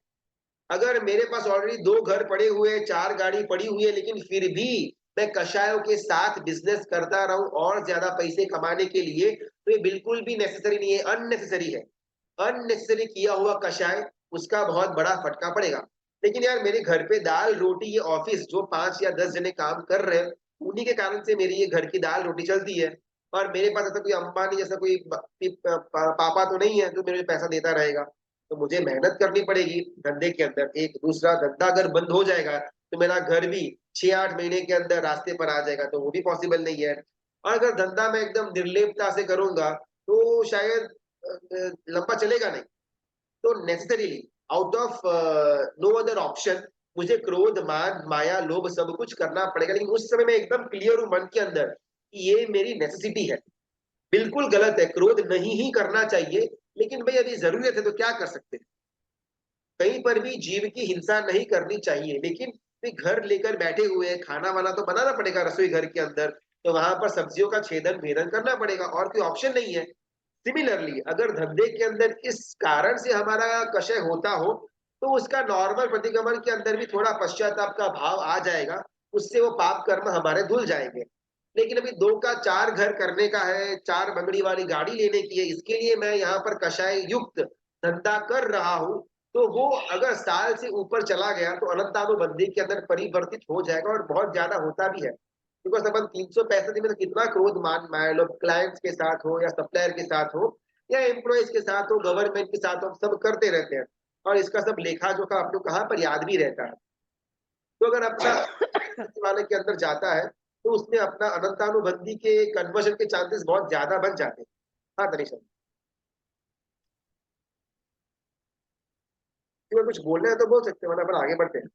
अगर मेरे पास ऑलरेडी 2 घर पड़े हुए, 4 गाड़ी पड़ी हुई है, लेकिन फिर भी मैं कषायों के साथ बिजनेस करता रहूं और ज्यादा पैसे कमाने के लिए, तो ये बिल्कुल भी नेसेसरी नहीं है, अननेसेसरी है। अननेसेसरी किया हुआ कषाय, उसका बहुत बड़ा फटका पड़ेगा। लेकिन यार मेरे घर पे दाल रोटी, ये ऑफिस जो 5 या 10 जने काम कर रहे हैं, उन्हीं के कारण से मेरी ये घर की दाल रोटी चलती है। और मेरे पास ऐसा कोई अंबानी जैसा कोई पापा तो नहीं है जो मेरे पैसा देता रहेगा। तो मुझे मेहनत करनी पड़ेगी धंधे के अंदर। एक दूसरा धंधा अगर बंद हो जाएगा, तो मेरा घर भी 6 8 महीने के अंदर रास्ते पर आ जाएगा, तो वो भी पॉसिबल नहीं है। और अगर धंधा मैं एकदम निर्लेपता से करूंगा, तो शायद लंबा चलेगा नहीं। तो necessarily, out of no other option, मुझे क्रोध मान माया लोभ सब कुछ करना पड़ेगा। लेकिन उस समय मैं एकदम क्लियर हूं मन के अंदर कि ये मेरी नेसेसिटी है। बिल्कुल गलत है, क्रोध नहीं ही करना चाहिए, लेकिन भाई अभी जरूरत है तो क्या कर सकते हैं। कहीं पर भी जीव की हिंसा नहीं करनी चाहिए, लेकिन भी घर लेकर बैठे हुए हैं, खाना वाना तो बनाना पड़ेगा रसोई घर के अंदर, तो वहां पर सब्जियों का छेदन भेदन करना पड़ेगा, और कोई ऑप्शन नहीं है। सिमिलरली अगर धंधे के अंदर इस कारण से हमारा कषय होता हो, तो उसका नॉर्मल प्रतिगमन के अंदर भी थोड़ा पश्चाताप का भाव आ जाएगा, उससे वो पाप कर्म हमारे धुल जाएंगे। लेकिन अभी 2 का 4 घर करने का है, 4 बंगड़ी वाली गाड़ी लेने की है, इसके लिए मैं यहाँ पर कषाय युक्त धंधा कर रहा हूँ, तो वो अगर साल से ऊपर चला गया तो अनंतानुबंधी के अंदर परिवर्तित हो जाएगा, और बहुत ज्यादा होता भी है। बिकॉज अपन 365 में तो कितना क्रोध मान लो, क्लाइंट्स के साथ हो या सप्लायर के साथ हो या एम्प्लॉयज के साथ हो, गवर्नमेंट के साथ हो, सब करते रहते हैं। और इसका सब लेखा जोखा आप लोग कहाँ पर याद भी रहता है। तो अगर अपना वाले के अंदर जाता है, तो उसमें अपना अनंतानुबंधी के कन्वर्जन के चांसेस बहुत ज्यादा बन जाते हैं। हाँ तनिषा, अगर कुछ बोलना है तो बोल सकते हैं, वरना अपन आगे बढ़ते हैं।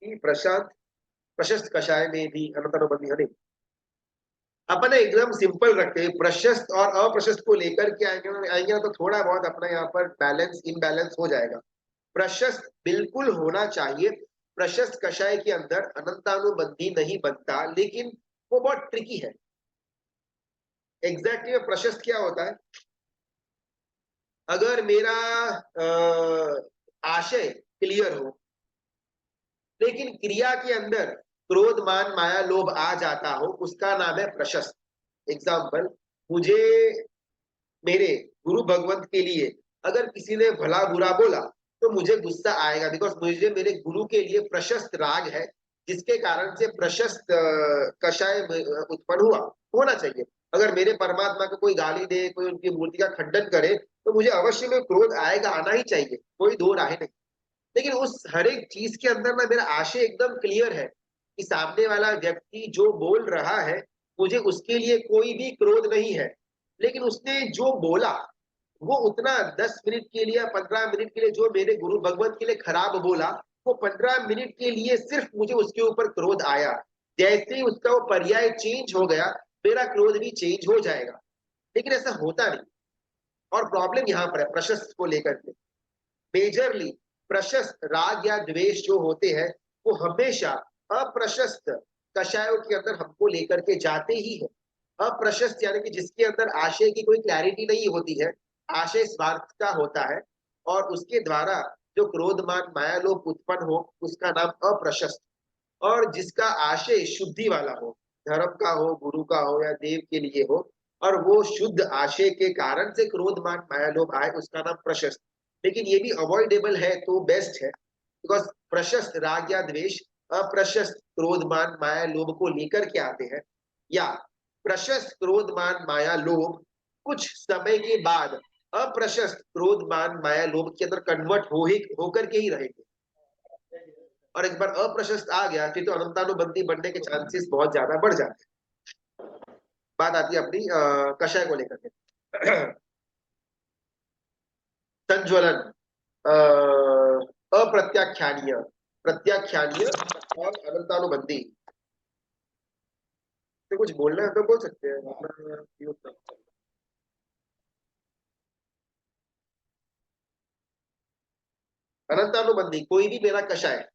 कि प्रशांत, प्रशस्त कषाय में भी अनंतानुबंधी है नहीं। अपन एकदम सिंपल रखते हैं, प्रशस्त और अप्रशस्त को लेकर के आएंगे ना, तो थोड़ा बहुत अपना यहाँ पर बैलेंस इनबैलेंस हो जाएगा। प्रशस्त बिल्कुल होना चाहिए। प्रशस्त कषाय के अंदर अनंतानुबंधी नहीं बनता, लेकिन वो बहुत ट्रिकी है। एग्जैक्टली प्रशस्त क्या होता है? अगर मेरा आशय क्लियर हो, लेकिन क्रिया के अंदर क्रोध मान माया लोभ आ जाता हो, उसका नाम है प्रशस्त। एग्जाम्पल, मुझे मेरे गुरु भगवंत के लिए अगर किसी ने भला बुरा बोला तो मुझे गुस्सा आएगा, बिकॉज मुझे मेरे गुरु के लिए प्रशस्त राग है, जिसके कारण से प्रशस्त कषाय उत्पन्न होना चाहिए। अगर मेरे परमात्मा को कोई गाली दे, कोई उनकी मूर्ति का खंडन करे, तो मुझे अवश्य में क्रोध आएगा, आना ही चाहिए, कोई दो राय नहीं। लेकिन उस हर एक चीज के अंदर ना मेरा आशय एकदम क्लियर है कि सामने वाला व्यक्ति जो बोल रहा है, मुझे उसके लिए कोई भी क्रोध नहीं है, लेकिन उसने जो बोला वो उतना 10 मिनट के लिए, 15 मिनट के लिए जो मेरे गुरु भगवत के लिए खराब बोला, वो 15 मिनट के लिए सिर्फ मुझे उसके ऊपर क्रोध आया। जैसे ही उसका वो पर्याय चेंज हो गया, मेरा क्रोध भी चेंज हो जाएगा। लेकिन ऐसा होता नहीं, और प्रॉब्लम यहाँ पर है प्रशस्त को लेकर के। मेजरली प्रशस्त राग या द्वेष जो होते हैं, वो हमेशा अप्रशस्त कषायों के अंदर हमको लेकर के जाते ही है। अप्रशस्त यानी कि जिसके अंदर आशय की कोई क्लैरिटी नहीं होती है, आशय स्वार्थ का होता है, और उसके द्वारा जो क्रोध मान माया लोभ उत्पन्न हो, उसका नाम अप्रशस्त। और जिसका आशय शुद्धि वाला हो, धर्म का हो, गुरु का हो या देव के लिए हो, और वो शुद्ध आशय के कारण से क्रोध मान माया लोभ आए, उसका नाम प्रशस्त। लेकिन ये भी अवॉइडेबल है तो बेस्ट है, बिकॉज प्रशस्त राग या द्वेष अप्रशस्त क्रोध मान माया लोभ को लेकर के आते हैं, या प्रशस्त क्रोध मान माया लोभ कुछ समय के बाद अप्रशस्त क्रोध मान माया लोभ के अंदर कन्वर्ट होकर के ही रहेंगे। और एक बार अप्रशस्त आ गया, फिर तो अनंतानुबंधी बनने के चांसेस बहुत ज्यादा बढ़ जाते हैं। बात आती है अपनी कषाय को लेकर के। संज्वलन, अप्रत्याख्यानीय, प्रत्याख्यानीय और अनंतानुबंधी। तो कुछ बोलना है तो बोल सकते हैं। अनंतानुबंधी, कोई भी मेरा कषाय,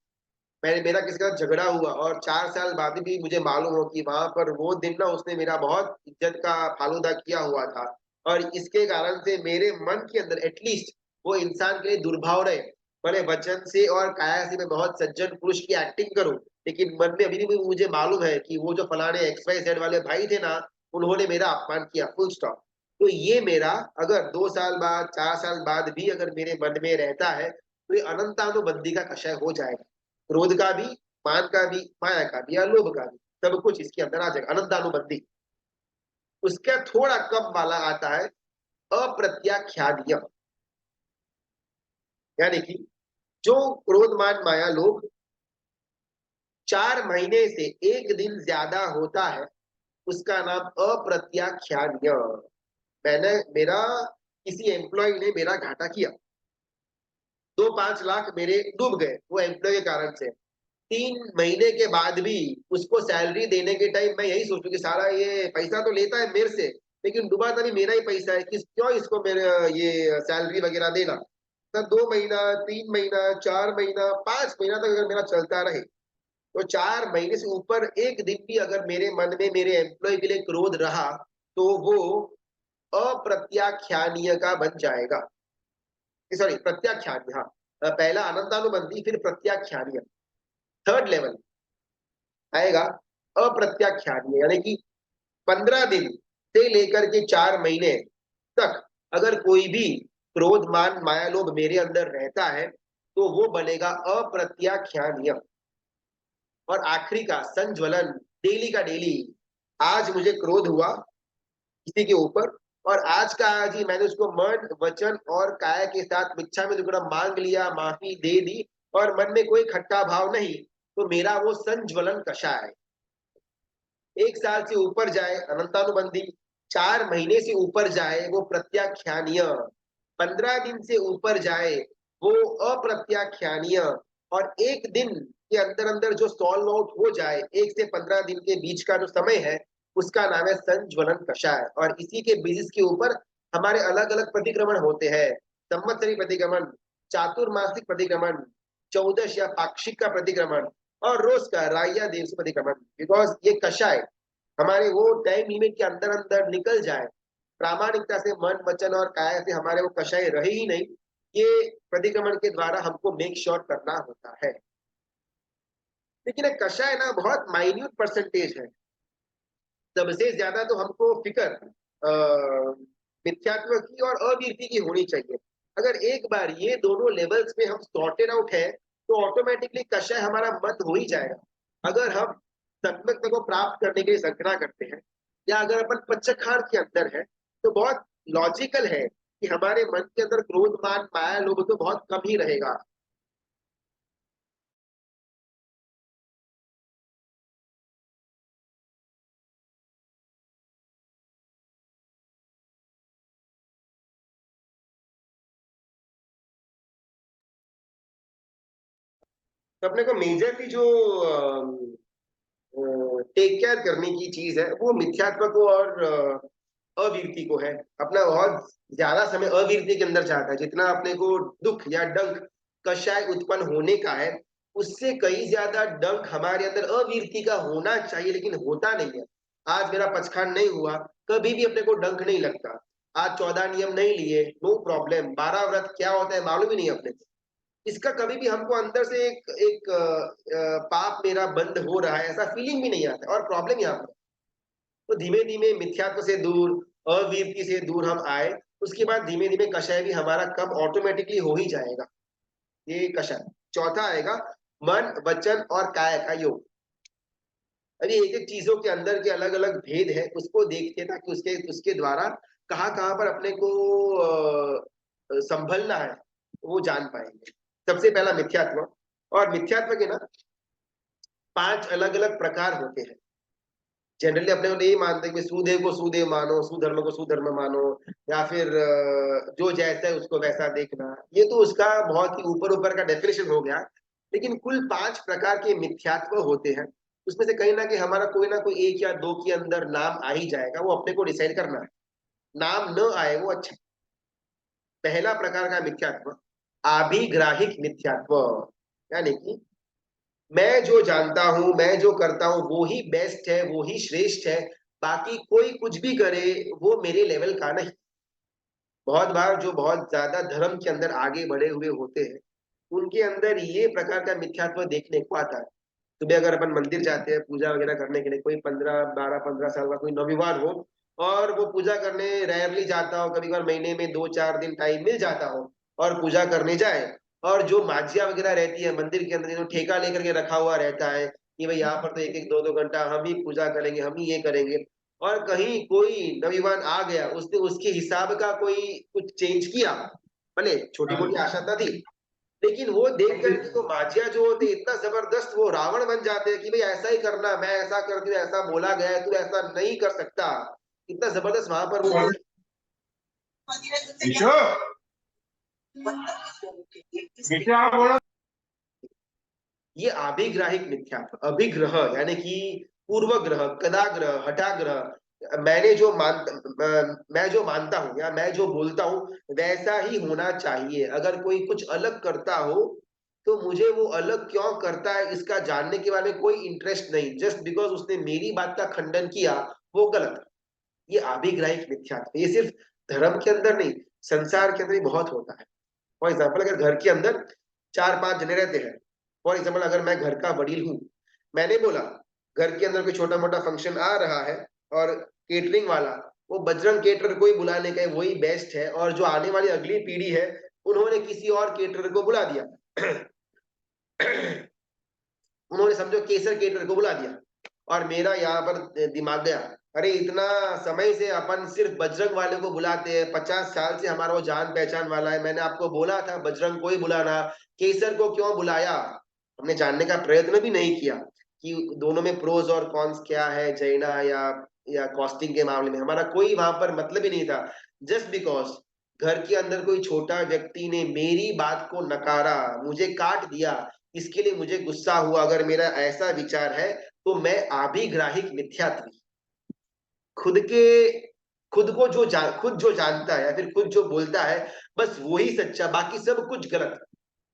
मेरा किसी का झगड़ा हुआ और 4 साल बाद भी मुझे मालूम हो कि वहां पर वो दिन ना उसने मेरा बहुत इज्जत का फालूदा किया हुआ था, और इसके कारण से मेरे मन के अंदर एटलीस्ट वो इंसान के लिए दुर्भाव रहे, भले वचन से और काया से मैं बहुत सज्जन पुरुष की एक्टिंग करूं, लेकिन मन में अभी भी मुझे मालूम है कि वो जो फलाने XYZ वाले भाई थे ना, उन्होंने मेरा अपमान किया, फुल स्टॉप। तो ये मेरा अगर 2 साल बाद 4 साल बाद भी अगर मेरे मन में रहता है, तो ये अनंतानुबंधी का कषय हो जाएगा। क्रोध का भी, मान का भी, माया का भी या लोभ का भी, सब कुछ इसके अंदर आ जाएगा, अनंतानुबंधी। उसका थोड़ा कम वाला आता है अप्रत्याख्यानीय, यानी कि जो क्रोध मान माया लोभ 4 महीने से 1 दिन ज्यादा होता है, उसका नाम अप्रत्याख्यानीय। मेरा किसी एम्प्लॉय ने मेरा घाटा किया, 2-5 लाख मेरे डूब गए वो एम्प्लॉय के कारण से। 3 महीने के बाद भी उसको सैलरी देने के टाइम मैं यही सोचूं कि सारा ये पैसा तो लेता है मेरे से, लेकिन डूबा तो भी मेरा ही पैसा है, क्यों इसको मेरे ये सैलरी वगैरह देना। तो 2 महीना, 3 महीना, 4 महीना, 5 महीना तक अगर मेरा चलता रहे, तो 4 महीने से ऊपर एक दिन भी अगर मेरे मन में मेरे एम्प्लॉय के लिए क्रोध रहा, तो वो अप्रत्याख्यानीय का बन जाएगा। सॉरी, प्रत्याख्यानीय, हाँ, पहला अनंतानुबंधी, फिर प्रत्याख्यानीय, थर्ड लेवल आएगा अप्रत्याख्यानीय, यानी कि 15 दिन से लेकर के 4 महीने तक अगर कोई भी क्रोध मान माया लोभ मेरे अंदर रहता है, तो वो बनेगा अप्रत्याख्यानीय। और आखिरी का संज्वलन, डेली का डेली, आज मुझे क्रोध हुआ किसी के ऊपर, और आज का आज ही मैंने उसको मन वचन और काया के साथ मिच्छा में दुगुना मांग लिया, माफी दे दी, और मन में कोई खट्टा भाव नहीं, तो मेरा वो संज्वलन कषाय। 1 साल से ऊपर जाए अनंतानुबंधी, 4 महीने से ऊपर जाए वो प्रत्याख्यानीय, 15 दिन से ऊपर जाए वो अप्रत्याख्यानीय, और 1 दिन के अंदर अंदर जो सॉल्व आउट हो जाए, 1 से 15 दिन के बीच का जो समय है, उसका नाम है संज्वलन कषाय। और इसी के बेसिस के ऊपर हमारे अलग अलग प्रतिक्रमण होते हैं, संवत्सरी प्रतिक्रमण, चातुर्मासिक प्रतिक्रमण, चौदश या पाक्षिक का प्रतिक्रमण और रोज का राया देव से प्रतिक्रमण। बिकॉज ये कषाय हमारे वो टाइम लिमिट के अंदर अंदर निकल जाए, प्रामाणिकता से मन वचन और काया से हमारे वो कषाय रहे ही नहीं, ये प्रतिक्रमण के द्वारा हमको मेक श्योर करना होता है। लेकिन एक कषाय ना बहुत माइन्यूट परसेंटेज है। सबसे ज्यादा तो हमको फिक्र मिथ्यात्व की और अवीरती की होनी चाहिए। अगर एक बार ये दोनों लेवल्स में हम सॉर्टेड आउट है तो ऑटोमेटिकली कषाय हमारा मत हो ही जाएगा। अगर हम सत्वत्व को प्राप्त करने के लिए संकल्प करते हैं या अगर अपन पंचखार के अंदर है तो बहुत लॉजिकल है कि हमारे मन के अंदर क्रोध मान माया लोभ तो बहुत कम ही रहेगा। तो अपने को मेजरली जो टेक केयर करने की चीज है वो मिथ्यात्व को और अवीरती को है। अपना बहुत ज्यादा समय अवीरती के अंदर जाता है। जितना अपने को दुख या डंक कषाय उत्पन्न होने का है उससे कई ज्यादा डंक हमारे अंदर अवीरती का होना चाहिए, लेकिन होता नहीं है। आज मेरा पचखान नहीं हुआ, कभी भी अपने को डंक नहीं लगता। आज 14 नियम नहीं लिए, नो प्रॉब्लम। 12 व्रत क्या होता है मालूम ही नहीं अपने को। इसका कभी भी हमको अंदर से एक पाप मेरा बंद हो रहा है ऐसा फीलिंग भी नहीं आता। और प्रॉब्लम यहाँ पर तो धीमे धीमे मिथ्यात्व से दूर, अवीरती से दूर हम आए, उसके बाद धीमे धीमे कषाय भी हमारा कम ऑटोमेटिकली हो ही जाएगा। ये कषाय। चौथा आएगा मन वचन और काया का योग। अभी एक एक चीजों के अंदर के अलग अलग भेद है, उसको देखते हैं ताकि उसके उसके द्वारा कहाँ कहाँ पर अपने को संभलना है वो जान पाएंगे। सबसे पहला मिथ्यात्व। और मिथ्यात्व के ना 5 अलग अलग प्रकार होते हैं। जनरली अपने को नहीं मानते कि सुदेव को सुदेव मानो, सुधर्म को सुधर्म मानो, या फिर जो जैसा है उसको वैसा देखना। ये तो उसका बहुत ही ऊपर ऊपर का डेफिनेशन हो गया। लेकिन कुल 5 प्रकार के मिथ्यात्व होते हैं। उसमें से कहीं ना कहीं हमारा कोई ना कोई एक या दो के अंदर नाम आ ही जाएगा, वो अपने को डिसाइड करना है। नाम न आए वो अच्छा। पहला प्रकार का मिथ्यात्व आभिग्राहिक मिथ्यात्व, यानी कि मैं जो जानता हूं, मैं जो करता हूं वो ही बेस्ट है, वो ही श्रेष्ठ है, बाकी कोई कुछ भी करे वो मेरे लेवल का नहीं। बहुत बार जो बहुत ज्यादा धर्म के अंदर आगे बढ़े हुए होते हैं उनके अंदर ये प्रकार का मिथ्यात्व देखने को आता है। सुबह अगर अपन मंदिर जाते हैं पूजा वगैरह करने के लिए, कोई 12 साल का कोई नौविवान हो और वो पूजा करने रेयरली जाता हो, कभी कभार महीने में 2-4 दिन टाइम मिल जाता हो और पूजा करने जाए, और जो माजिया वगैरह रहती है मंदिर के अंदर जो ठेका लेकर के रखा हुआ रहता है कि भाई यहाँ पर तो एक एक दो दो घंटा हम ही पूजा करेंगे, हम ही ये करेंगे, और कहीं कोई नौविवान आ गया उसने उसके हिसाब का कोई कुछ चेंज किया, भले छोटी मोटी आशा थी, लेकिन वो देख करके तो माजिया जो होते इतना जबरदस्त वो रावण बन जाते हैं कि भाई ऐसा ही करना, मैं ऐसा करती हूँ, ऐसा बोला गया है, तू ऐसा नहीं कर सकता। इतना जबरदस्त वहां पर वो ये आभिग्राहिक मिथ्यात्व। अभिग्रह यानी कि पूर्वग्रह, कदाग्रह, हठाग्रह। मैं जो मानता हूं या मैं जो बोलता हूं वैसा ही होना चाहिए। अगर कोई कुछ अलग करता हो तो मुझे वो अलग क्यों करता है इसका जानने के बारे में कोई इंटरेस्ट नहीं। जस्ट बिकॉज उसने मेरी बात का खंडन किया वो गलत। ये आभिग्राहिक मिथ्यात्व। ये सिर्फ धर्म के अंदर नहीं, संसार के अंदर भी बहुत होता है। फॉर एग्जाम्पल अगर घर के अंदर 4-5 जने रहते हैं, फॉर एग्जाम्पल अगर मैं घर का वडील हूँ, मैंने बोला घर के अंदर कोई छोटा मोटा फंक्शन आ रहा है और केटरिंग वाला वो बजरंग केटरर को ही बुलाने का वही बेस्ट है, और जो आने वाली अगली पीढ़ी है उन्होंने किसी और केटरर को बुला दिया उन्होंने समझो केसर केटरर को बुला दिया, और मेरा यहाँ पर दिमाग गया, अरे इतना समय से अपन सिर्फ बजरंग वाले को बुलाते हैं, 50 साल से हमारा वो जान पहचान वाला है, मैंने आपको बोला था बजरंग को ही बुलाना, केसर को क्यों बुलाया? हमने जानने का प्रयत्न भी नहीं किया कि दोनों में प्रोज और कॉन्स क्या है, जैना या कॉस्टिंग के मामले में हमारा कोई वहां पर मतलब ही नहीं था। जस्ट बिकॉज घर के अंदर कोई छोटा व्यक्ति ने मेरी बात को नकारा, मुझे काट दिया, इसके लिए मुझे गुस्सा हुआ। अगर मेरा ऐसा विचार है तो मैं आभिग्राहिक मिथ्यात्वी, खुद के खुद को खुद जो जानता है या फिर खुद जो बोलता है बस वही सच्चा, बाकी सब कुछ गलत।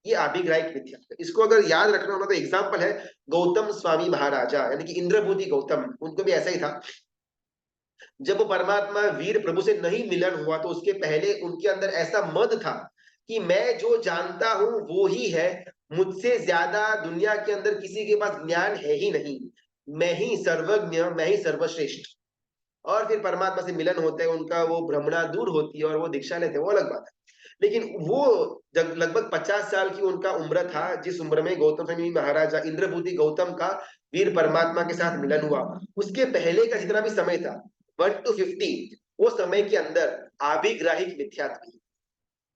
ये आभिग्राहिक मिथ्यात्व। इसको अगर याद रखना होना तो एग्जाम्पल है गौतम स्वामी महाराजा, यानी कि इंद्रभूति गौतम, उनको भी ऐसा ही था। जब वो परमात्मा वीर प्रभु से नहीं मिलन हुआ तो उसके पहले उनके अंदर ऐसा मद था कि मैं जो जानता हूं वो ही है, मुझसे ज्यादा दुनिया के अंदर किसी के पास ज्ञान है ही नहीं, मैं ही सर्वज्ञ, मैं ही सर्वश्रेष्ठ। और फिर परमात्मा से मिलन होता है, उनका वो भ्रमणा दूर होती है और वो दीक्षा लेते हैं, वो अलग बात है। लेकिन वो जब लगभग 50 साल की उनका उम्र था, जिस उम्र में गौतम स्वामी महाराजा इंद्रभूति गौतम का वीर परमात्मा के साथ मिलन हुआ, उसके पहले का जितना भी समय था 1 to 50, वो समय के अंदर आभिग्राहिक मिथ्यात्व,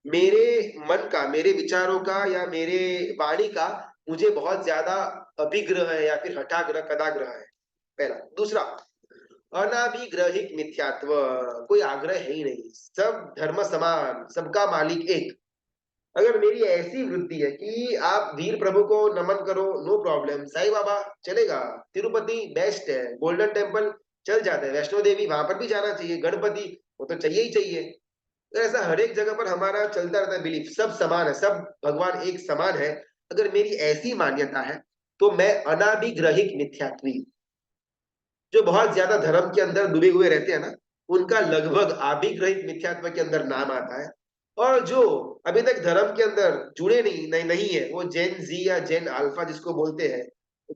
मेरे मन का, मेरे विचारों का या मेरे वाणी का मुझे बहुत ज्यादा अभिग्रह है या फिर हठाग्रह कदाग्रह है, पहला। दूसरा, अनाभिग्रहिक मिथ्यात्व, कोई आग्रह है ही नहीं, सब धर्म समान, सबका मालिक एक। अगर मेरी ऐसी वृत्ति है कि आप वीर प्रभु को नमन करो, नो प्रॉब्लम, साईं बाबा चलेगा, तिरुपति बेस्ट है, गोल्डन टेम्पल चल जाता है, वैष्णो देवी वहां पर भी जाना चाहिए, गणपति वो तो चाहिए ही चाहिए। तो ऐसा हर एक जगह पर हमारा चलता रहता है बिलीफ, सब समान है, सब भगवान एक समान है। अगर मेरी ऐसी मान्यता है तो मैं अनाभिग्रहिक मिथ्यात्वी, जो बहुत ज्यादा धर्म के अंदर डूबे हुए रहते हैं ना, उनका लगभग आभिग्रहित मिथ्यात्व के अंदर नाम आता है। और जो अभी तक धर्म के अंदर जुड़े नहीं है, वो जेन जी या जेन अल्फा जिसको बोलते हैं,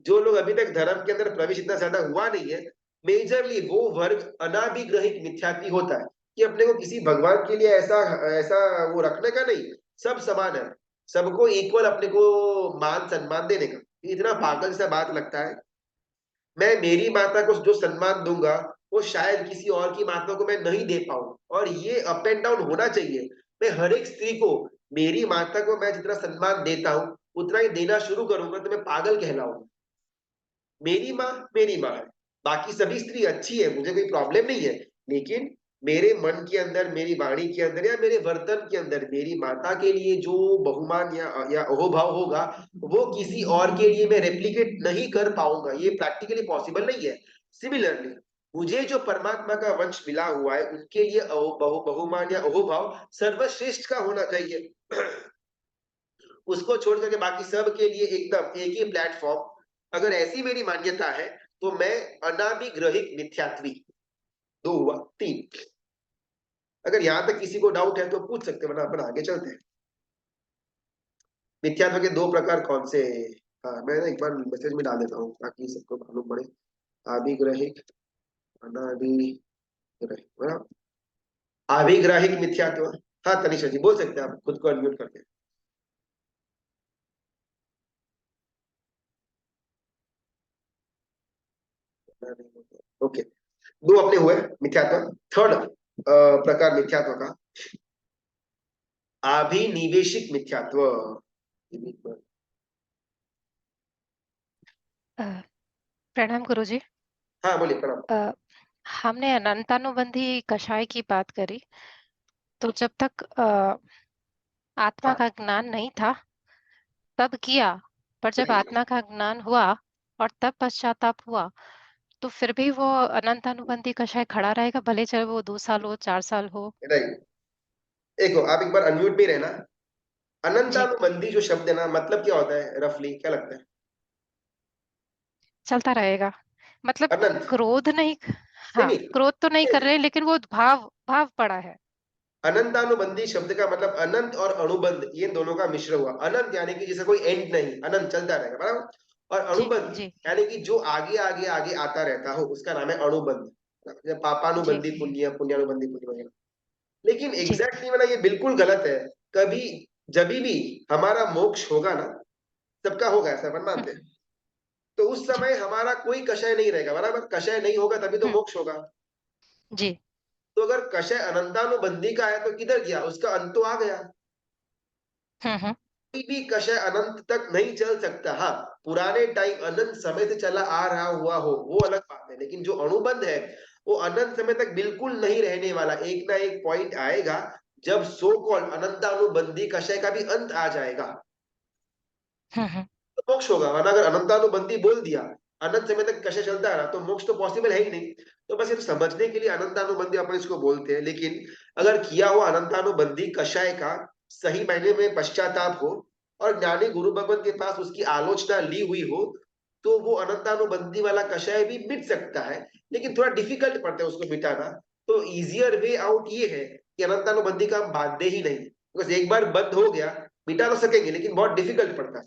जो लोग अभी तक धर्म के अंदर प्रवेश इतना ज्यादा हुआ नहीं है, मेजरली वो वर्ग अनाभिग्रहित मिथ्यात्वी होता है, कि अपने को किसी भगवान के लिए ऐसा ऐसा वो रखने का नहीं, सब समान है, सबको इक्वल अपने को मान सम्मान देने का। इतना पागल सा बात लगता है। मैं मेरी माता को जो सम्मान दूंगा वो शायद किसी और की माता को मैं नहीं दे पाऊं, और ये अप एंड डाउन होना चाहिए। मैं हर एक स्त्री को, मेरी माता को मैं जितना सम्मान देता हूं उतना ही देना शुरू करूंगा तो मैं पागल कहलाऊंगा। मेरी माँ है, बाकी सभी स्त्री अच्छी है, मुझे कोई प्रॉब्लम नहीं है, लेकिन मेरे मन के अंदर, मेरी वाणी के अंदर या मेरे वर्तन के अंदर मेरी माता के लिए जो बहुमान या अहोभाव होगा वो किसी और के लिए मैं रेप्लिकेट नहीं कर पाऊंगा, ये प्रैक्टिकली पॉसिबल नहीं है। सिमिलरली मुझे जो परमात्मा का वंश मिला हुआ है उनके लिए बहुमान या अहोभाव सर्वश्रेष्ठ का होना चाहिए। उसको छोड़ करके बाकी सब के लिए एकदम एक ही प्लेटफॉर्म। अगर ऐसी मेरी मान्यता है तो मैं अनाभिग्रहिक मिथ्यात्वी। 2 हुआ। 3, अगर यहां तक किसी को डाउट है तो पूछ सकते हैं, वरना अपन आगे चलते हैं। मिथ्यात्व के 2 प्रकार कौन से? हाँ, मैं ना एक बार मैसेज में डाल देता हूँ ताकि सबको मालूम पड़े। आभिग्रहिक, अनाभिग्रहिक, बराबर। आभिग्राहिक मिथ्यात्व। हाँ तनिषा जी बोल सकते हैं, आप खुद को अनम्यूट करके। ओके, 2 अपने हुए मिथ्यात्व। थर्ड प्रकार मिथ्यात्व का अभिनिवेशिक मिथ्यात्व। प्रणाम गुरुजी। हाँ बोलिए। प्रणाम। हमने अनंतानुबंधी कषाय की बात करी, तो जब तक आत्मा हाँ का ज्ञान नहीं था तब किया, पर जब नहीं, आत्मा का ज्ञान हुआ और तब पश्चाताप हुआ, तो फिर भी वो अनंतानुबंधी कषाय खड़ा रहेगा, भले चाहे वो 2 साल हो, 4 साल हो। नहीं, देखो आप एक बार अनम्यूट में ही रहना। जी, अनंतानुबंधी जो शब्द है ना, मतलब क्या होता है रफली, क्या लगता है? चलता रहेगा, मतलब अनंत, क्रोध नहीं। नहीं हाँ, नहीं, क्रोध तो नहीं कर रहे, लेकिन वो भाव भाव पड़ा है। अनंतानुबंधी शब्द का मतलब अनंत और अनुबंध, ये दोनों का मिश्र हुआ। अनंत यानी कि जैसे कोई एंड नहीं, अनंत चलता रहेगा, बराबर। और जी अनुबंध जी यानी कि जो आगे आगे आगे आता रहता हो उसका नाम है अनुबंध। जैसे जी पापानुबंधी पुण्य, पुण्यानुबंधी पुण्य वगैरह। लेकिन जी। एग्जैक्टली ना ये बिल्कुल गलत है। कभी जब भी हमारा मोक्ष होगा ना, सबका होगा ऐसा अपन हम्म, मानते हैं, तो उस जी। समय हमारा कोई कषय नहीं रहेगा, बराबर। कषय नहीं होगा तभी तो हम्म, मोक्ष होगा। जी। तो अगर कषय अनंतानुबंधी का है तो किधर गया, उसका अंत तो आ गया। हम्म। कोई भी कषय अनंत तक नहीं चल सकता। हाँ, पुराने टाइम अनंत समय से चला आ रहा हुआ हो वो अलग बात है, लेकिन जो अनुबंध है वो अनंत समय तक बिल्कुल नहीं रहने वाला। एक ना एक पॉइंट आएगा जब सो कॉल्ड अनंतानुबंधी कषय का भी अंत आ जाएगा, हम्म। तो मोक्ष होगा। वरना अगर अनंतानुबंधी बोल दिया, अनंत समय तक कषय चलता रहा, तो मोक्ष तो पॉसिबल है ही नहीं। तो बस ये समझने के लिए अनंतानुबंधी अपन इसको बोलते हैं। लेकिन अगर किया हुआ अनंतानुबंधी कषाय का सही मायने में पश्चाताप हो और ज्ञानी गुरु भगवत के पास उसकी आलोचना ली हुई हो, तो वो अनंतानुबंधी वाला कषाय भी मिट सकता है, लेकिन थोड़ा डिफिकल्ट पड़ता है उसको मिटाना। तो इजियर वे आउट ये है कि अनंतानुबंधी का हम बांधे ही नहीं, बिकॉज एक बार बंद हो गया मिटा तो सकेंगे, लेकिन बहुत डिफिकल्ट पड़ता है।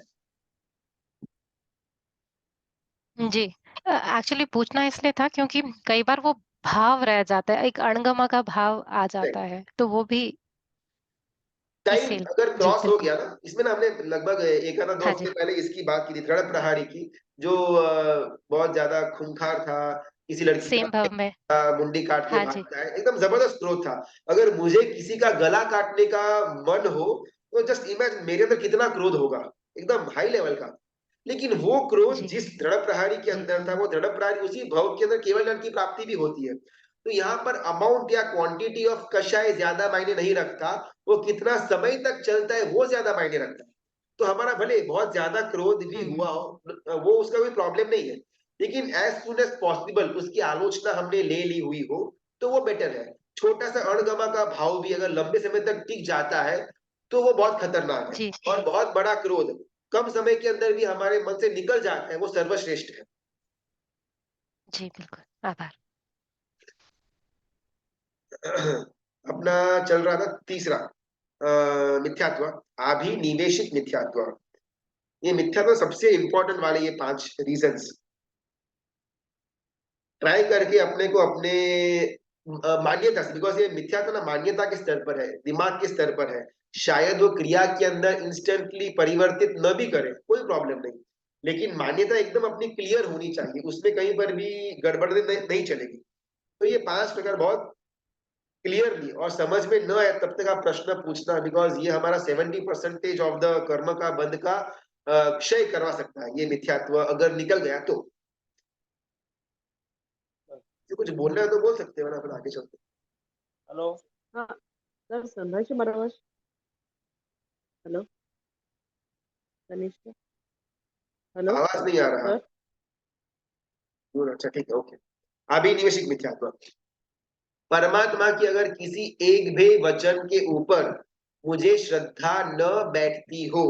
जी, एक्चुअली पूछना इसलिए था क्योंकि कई बार वो भाव रह जाता है, एक अणगमा का भाव आ जाता है, तो वो भी टाइम इसीलिए। अगर जी, क्रॉस हो बिल्कुल। गया ना, इसमें ना हमने लगभग एक आधा 2 हाँ हफ्ते जी, पहले इसकी बात की थी, दृढ़ प्रहारी की, जो बहुत ज्यादा खूंखार था, किसी लड़की सेम भाव में। का मुंडी काट के हाँ जी, भागता है, एकदम जबरदस्त क्रोध था। अगर मुझे किसी का गला काटने का मन हो, तो जस्ट इमेजिन मेरे अंदर कितना क्रोध होगा, एकदम हाई लेवल का। लेकिन वो क्रोध जी, जिस दृढ़ प्रहारी के जी, अंदर था, वो दृढ़ प्रहारी उसी भाव के अंदर केवल जल की प्राप्ति भी होती है। तो यहाँ पर अमाउंट या क्वांटिटी ऑफ कषाय ज्यादा मायने नहीं रखता, वो कितना समय तक चलता है वो ज्यादा मायने रखता है। तो हमारा भले बहुत ज्यादा क्रोध भी हुआ हो, वो उसका कोई प्रॉब्लम नहीं है, लेकिन एज सुन एज पॉसिबल उसकी आलोचना हमने ले ली हुई हो, तो वो बेटर है। छोटा सा अणगमा का भाव भी अगर लंबे समय तक टिक जाता है, तो वो बहुत खतरनाक है। जी, और बहुत बड़ा क्रोध कम समय के अंदर भी हमारे मन से निकल जाता है, वो सर्वश्रेष्ठ है। जी, बिल्कुल। आभार। अपना चल रहा था तीसरा मिथ्यात्व, अभिनिवेशित मिथ्यात्व। ये मिथ्यात्व सबसे इंपॉर्टेंट वाले ये 5 रीजंस ट्राई करके अपने को अपने मान्यता से, बिकॉज ये मिथ्यात्व ना मान्यता के स्तर पर है, दिमाग के स्तर पर है। शायद वो क्रिया के अंदर इंस्टेंटली परिवर्तित न भी करे, कोई प्रॉब्लम नहीं, लेकिन मान्यता एकदम अपनी क्लियर होनी चाहिए, उसमें कहीं पर भी गड़बड़ नहीं चलेगी। तो ये 5 प्रकार बहुत क्लियरली और समझ में न आए तब तक आप प्रश्न पूछना, बिकॉज ये हमारा 70% ऑफ द कर्म का बंध का क्षय करवा सकता है, ये मिथ्यात्व अगर निकल गया तो। कुछ बोलना है तो बोल सकते हो ना, फिर आगे चलते। हॅलो हा सर संध्याची बरोबर हॅलो तनिष्का हॅलो आवाज नहीं आ रहा। अच्छा ठीक है, ओके। अभिनिवेशिक मिथ्यात्व, परमात्मा की अगर किसी एक भी वचन के ऊपर मुझे श्रद्धा न बैठती हो,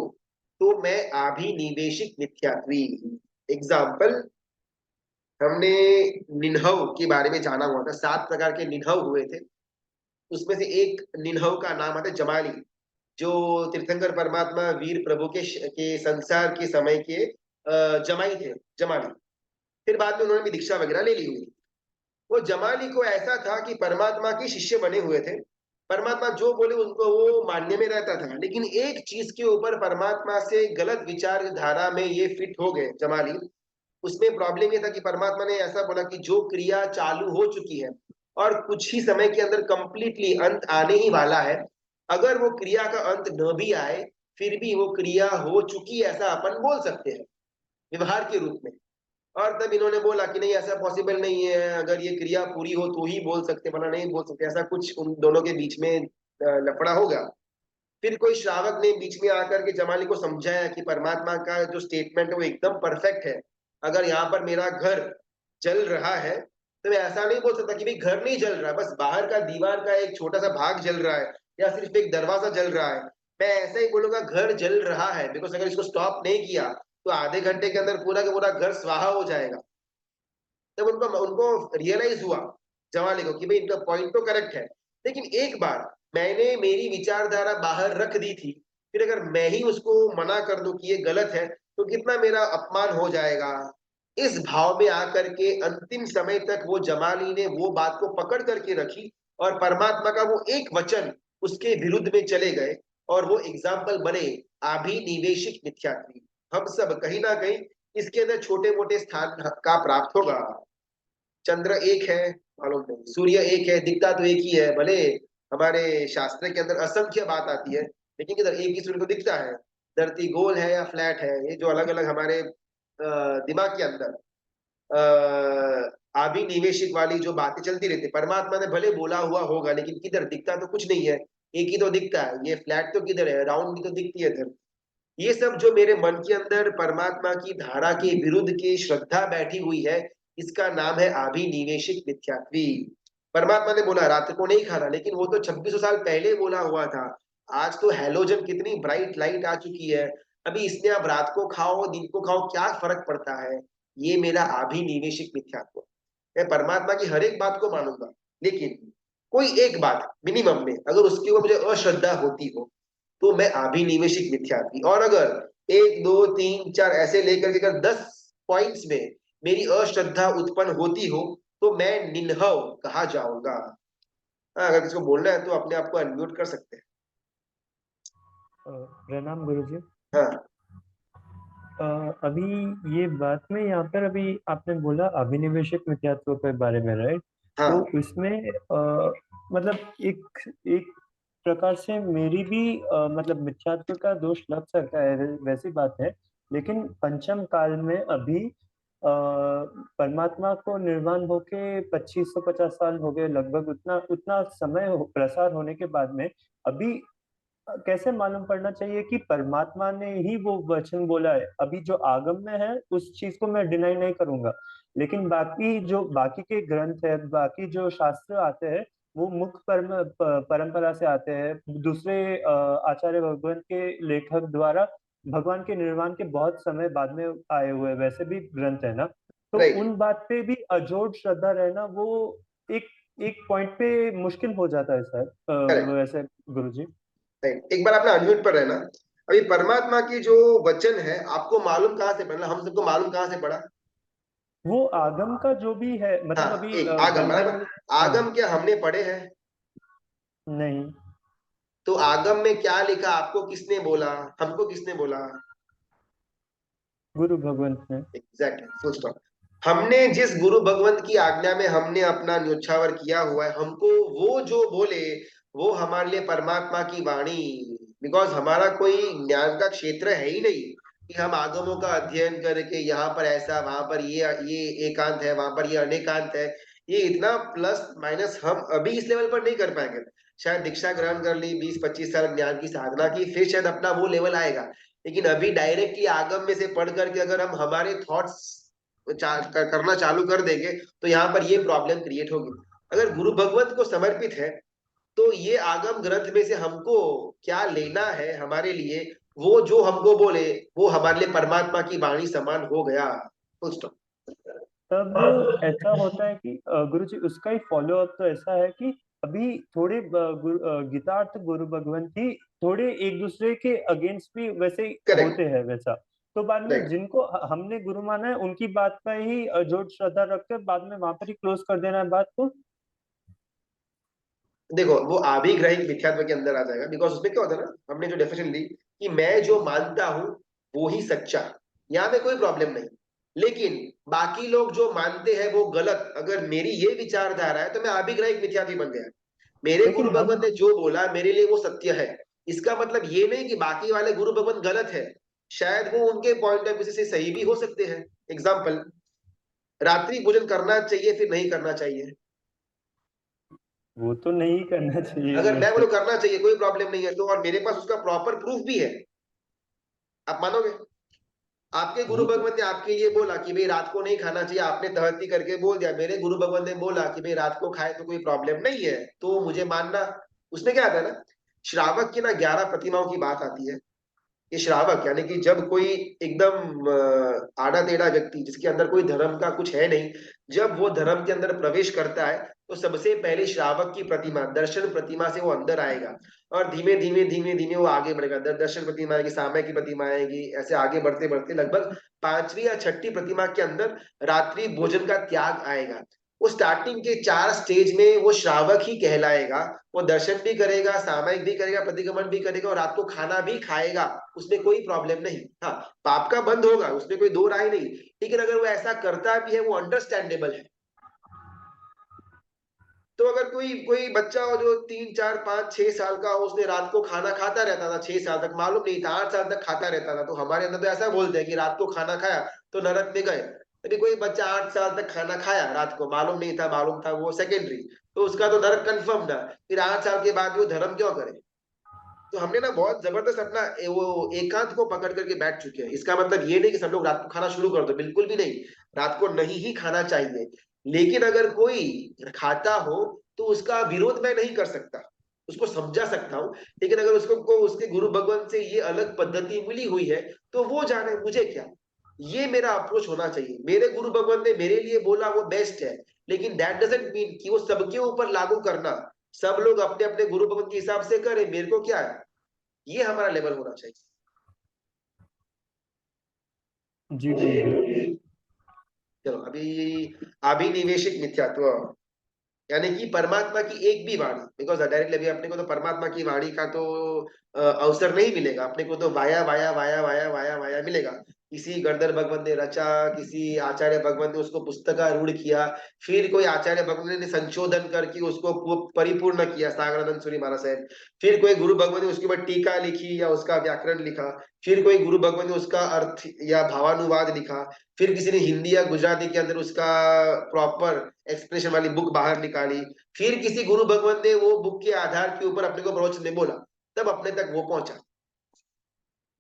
तो मैं अभिनिवेशिक मिथ्यात्वी। एग्जाम्पल, हमने निन्हव के बारे में जाना हुआ था, 7 प्रकार के निन्हव हुए थे, उसमें से एक निन्हव का नाम आता है जमाली, जो तीर्थंकर परमात्मा वीर प्रभु के संसार के समय के जमाई थे, जमाली। फिर बाद में उन्होंने भी दीक्षा वगैरह ले ली हुई। वो जमाली को ऐसा था कि परमात्मा के शिष्य बने हुए थे, परमात्मा जो बोले उनको वो मानने में रहता था, लेकिन एक चीज के ऊपर परमात्मा से गलत विचार धारा में ये फिट हो गए जमाली। उसमें प्रॉब्लम ये था कि परमात्मा ने ऐसा बोला कि जो क्रिया चालू हो चुकी है और कुछ ही समय के अंदर कंप्लीटली अंत आने ही वाला है, अगर वो क्रिया का अंत न भी आए, फिर भी वो क्रिया हो चुकी है ऐसा अपन बोल सकते हैं व्यवहार के रूप में। और तब इन्होंने बोला कि नहीं, ऐसा पॉसिबल नहीं है, अगर ये क्रिया पूरी हो तो ही बोल सकते, वरना नहीं बोल सकते। ऐसा कुछ उन दोनों के बीच में लफड़ा हो गया। फिर कोई श्रावक ने बीच में आकर के जमाली को समझाया कि परमात्मा का जो स्टेटमेंट है वो एकदम परफेक्ट है। अगर यहाँ पर मेरा घर जल रहा है, तो मैं ऐसा नहीं बोल सकता कि भाई घर नहीं जल रहा, बस बाहर का दीवार का एक छोटा सा भाग जल रहा है या सिर्फ एक दरवाजा जल रहा है। मैं ऐसा ही बोलूंगा घर जल रहा है, बिकॉज अगर इसको स्टॉप नहीं किया तो आधे घंटे के अंदर पूरा का पूरा घर स्वाहा हो जाएगा। तब उनको उनको रियलाइज हुआ जमाली को कि भाई इनका पॉइंट तो करेक्ट है, लेकिन एक बार मैंने मेरी विचारधारा बाहर रख दी थी, फिर अगर मैं ही उसको मना कर दूं कि ये गलत है, तो कितना मेरा अपमान हो जाएगा। इस भाव में आकर के अंतिम समय तक वो जमाली ने वो बात को पकड़ करके रखी और परमात्मा का वो एक वचन उसके विरुद्ध में चले गए, और वो एग्जाम्पल बने अभिनिवेशिक मिथ्यात्वी। हम सब कहीं ना कहीं इसके अंदर छोटे मोटे स्थान का प्राप्त होगा। चंद्र एक है, मालूम नहीं, सूर्य एक है, दिखता तो एक ही है, भले हमारे शास्त्र के अंदर असंख्य बात आती है, लेकिन इधर एक ही सूर्य को दिखता है। धरती गोल है या फ्लैट है, ये जो अलग अलग हमारे दिमाग के अंदर अभिनिवेशिक वाली जो बातें चलती रहती, परमात्मा ने भले बोला हुआ होगा, लेकिन किधर दिखता तो कुछ नहीं है, एक ही तो दिखता है, ये फ्लैट तो किधर है, राउंड भी तो दिखती है धरती। ये सब जो मेरे मन के अंदर परमात्मा की धारा के विरुद्ध की श्रद्धा बैठी हुई है, इसका नाम है अभिनिवेशिक मिथ्यात्वी। परमात्मा ने बोला रात को नहीं खाना, लेकिन वो तो 2600 साल पहले बोला हुआ था। आज तो हैलोजन कितनी ब्राइट लाइट आ चुकी है, अभी इसमें आप रात को खाओ दिन को खाओ क्या फर्क पड़ता है, ये मेरा अभिनिवेशिक मिथ्यात्व। मैं परमात्मा की हर एक बात को मानूंगा, लेकिन कोई एक बात मिनिमम में अगर उसके ऊपर मुझे अश्रद्धा होती हो तो मैं अभिनिवेशिक मिथ्यात्वी। और अगर 1 2 3 4 ऐसे लेकर के अगर 10 पॉइंट्स में मेरी अश्रद्धा उत्पन्न होती हो तो मैं निन्हव कहा जाऊंगा। हाँ, अगर किसी को बोलना है तो अपने आप को अनम्यूट कर सकते हैं। प्रणाम गुरुजी। हाँ अभी ये बात में यहाँ पर अभी आपने बोला अभिनिवेशिक मिथ्यात्व के बारे में, राइट? हाँ तो इसमें मतलब एक एक प्रकार से मेरी भी मतलब मिथ्यात्व का दोष लग सकता है, वैसी बात है। लेकिन पंचम काल में अभी परमात्मा को निर्वाण होके 2550 साल हो गए लगभग, उतना उतना समय प्रसार होने के बाद में अभी कैसे मालूम पड़ना चाहिए कि परमात्मा ने ही वो वचन बोला है? अभी जो आगम में है उस चीज को मैं डिनाई नहीं करूंगा, लेकिन बाकी के ग्रंथ है, बाकी जो शास्त्र आते हैं वो मुख्य परंपरा से आते हैं, दूसरे आचार्य भगवान के लेखक द्वारा भगवान के निर्वाण के बहुत समय बाद में आए हुए वैसे भी ग्रंथ है ना। तो राइट उन बात पे भी अजोड़ श्रद्धा रहना वो एक एक पॉइंट पे मुश्किल हो जाता है सर, करेक्ट वैसे गुरुजी। राइट। एक बार आपने अनम्यूट पर रहना। अभी परमात्मा की जो वचन है आपको मालूम कहाँ से पड़ा, हम सबको मालूम कहाँ से पड़ा? वो आगम का जो भी है, मतलब हाँ अभी एक आगम ब्रह्मांड। बराबर। हाँ। आगम क्या हमने पढ़े हैं? नहीं। तो आगम में क्या लिखा आपको किसने बोला, हमको किसने बोला? गुरु भगवंत ने। Exactly full stop. हमने जिस गुरु भगवंत की आज्ञा में हमने अपना न्योछावर किया हुआ है, हमको वो जो बोले वो हमारे लिए परमात्मा की वाणी। बिकॉज हमारा कोई ज्ञान का क्षेत्र है ही नहीं कि हम आगमों का अध्ययन करके यहाँ पर ऐसा वहां पर ये एकांत है वहां पर ये अनेकांत है। ये इतना प्लस माइनस हम अभी इस लेवल पर नहीं कर पाएंगे। शायद दीक्षा ग्रहण कर ली 20 25 साल ज्ञान की साधना की फिर शायद अपना वो लेवल आएगा। लेकिन अभी डायरेक्टली आगम में से पढ़ करके अगर हम हमारे थॉट्स करना चालू कर देंगे तो यहाँ पर ये प्रॉब्लम क्रिएट होगी। अगर गुरु भगवत को समर्पित है तो ये आगम ग्रंथ में से हमको क्या लेना है हमारे लिए, वो जो हमको बोले वो हमारे लिए परमात्मा की वाणी समान हो गया। Full stop. तब ऐसा होता है कि गुरुजी उसका ही फॉलो अप तो ऐसा है कि अभी थोड़े गीतार्थ गुरु भगवंत ही थोड़े एक दूसरे के अगेंस्ट भी वैसे ही करेक्ट होते हैं वैसा। तो बाद में राइट। जिनको हमने गुरु माना है उनकी बात पर ही जोर श्रद्धा रखकर बाद में वहां पर ही क्लोज कर देना है बात को। देखो वो आभिग्राहिक मिथ्यात्व के अंदर आ जाएगा। बिकॉज उसमें क्या होता है ना, हमने जो डेफिनेशन ली कि मैं जो मानता हूं वो ही सच्चा, यहाँ में कोई प्रॉब्लम नहीं। लेकिन बाकी लोग जो मानते हैं वो गलत, अगर मेरी ये विचारधारा है तो मैं आभिग्राहिक मिथ्यात्वी बन गया। मेरे लेकिन गुरु भगवत ने जो बोला मेरे लिए वो सत्य है। इसका मतलब ये नहीं कि बाकी वाले गुरु भगवत गलत है। शायद वो उनके पॉइंट ऑफ व्यू से सही भी हो सकते हैं। एग्जाम्पल, रात्रि भोजन करना चाहिए फिर नहीं करना चाहिए। वो तो नहीं करना चाहिए अगर मैं वैसे। बोलूं करना चाहिए कोई प्रॉब्लम नहीं है तो, और मेरे पास उसका प्रॉपर प्रूफ भी है, आप मानोगे? आपके गुरु वो तो भगवत ने आपके लिए बोला कि भाई रात को नहीं खाना चाहिए, आपने तहती करके बोल दिया। मेरे गुरु भगवत ने बोला कि भाई रात को खाए तो कोई प्रॉब्लम नहीं है, तो मुझे मानना। उसमें क्या आता है ना, श्रावक की ना 11 प्रतिमाओं की बात आती है। ये श्रावक यानी कि जब कोई एकदम आड़ा टेढ़ा व्यक्ति जिसके अंदर कोई धर्म का कुछ है नहीं, जब वो धर्म के अंदर प्रवेश करता है तो सबसे पहले श्रावक की प्रतिमा, दर्शन प्रतिमा से वो अंदर आएगा। और धीमे धीमे धीमे धीमे वो आगे बढ़ेगा। दर्शन प्रतिमा आएगी, सामय की प्रतिमा आएगी, ऐसे आगे बढ़ते बढ़ते लगभग 5वीं या 6ठी प्रतिमा के अंदर रात्रि भोजन का त्याग आएगा। वो स्टार्टिंग के 4 स्टेज में वो श्रावक ही कहलाएगा। वो दर्शन भी करेगा, सामयिक भी करेगा, प्रतिगमन भी करेगा और रात को खाना भी खाएगा। उसमें कोई प्रॉब्लम नहीं। हाँ, पाप का बंद होगा, उसमें कोई दो राय नहीं। लेकिन अगर वो ऐसा करता भी है वो अंडरस्टैंडेबल है। तो अगर कोई कोई बच्चा हो जो 3 4 5 6 साल का हो, उसने रात को खाना खाता रहता था 6 साल तक, मालूम नहीं था, 8 साल तक खाता रहता था, तो हमारे अंदर तो ऐसा बोलते हैं कि रात को खाना खाया तो नरक में गए। यदि कोई बच्चा 8 साल तक खाना खाया रात को, मालूम नहीं था, मालूम था, वो सेकेंडरी, तो उसका तो नरक कंफर्म था। फिर 8 साल के बाद वो धर्म क्यों करे? तो हमने ना बहुत जबरदस्त अपना वो एकांत को पकड़ करके बैठ चुके हैं। इसका मतलब ये नहीं कि सब लोग रात को खाना शुरू कर दो, बिल्कुल भी नहीं। रात को नहीं ही खाना चाहिए। लेकिन अगर कोई खाता हो तो उसका विरोध मैं नहीं कर सकता। उसको समझा सकता हूँ, लेकिन अगर उसको को उसके गुरु भगवान से ये अलग पद्धति मिली हुई है तो वो जाने, मुझे क्या। ये मेरा अप्रोच होना चाहिए। मेरे गुरु भगवान ने मेरे लिए बोला वो बेस्ट है, लेकिन दैट डजंट मीन कि वो सबके ऊपर लागू करना। सब लोग अपने अपने गुरु भगवान के हिसाब से करें, मेरे को क्या है। ये हमारा लेवल होना चाहिए। जी गुरुजी। चलो अभी अभिनिवेशिक मिथ्यात्व, यानी कि परमात्मा की एक भी वाणी, बिकॉज डायरेक्टली अभी अपने को तो परमात्मा की वाणी का तो अवसर नहीं मिलेगा। अपने को तो via via via via via via मिलेगा। किसी गणधर भगवंत ने रचा, किसी आचार्य भगवंत ने उसको पुस्तकारूढ़ किया, फिर कोई आचार्य भगवंत ने संशोधन करके उसको परिपूर्ण किया, सागरानंद सूरी महाराज साहब। फिर कोई गुरु भगवंत ने उसके ऊपर टीका लिखी या उसका व्याकरण लिखा। फिर कोई गुरु भगवंत ने उसका अर्थ या भावानुवाद लिखा। फिर किसी ने हिंदी या गुजराती के अंदर उसका प्रॉपर एक्सप्रेशन वाली बुक बाहर निकाली। फिर किसी गुरु भगवान ने वो बुक के आधार के ऊपर अपने को प्रवचन में बोला, तब अपने तक वो पहुंचा।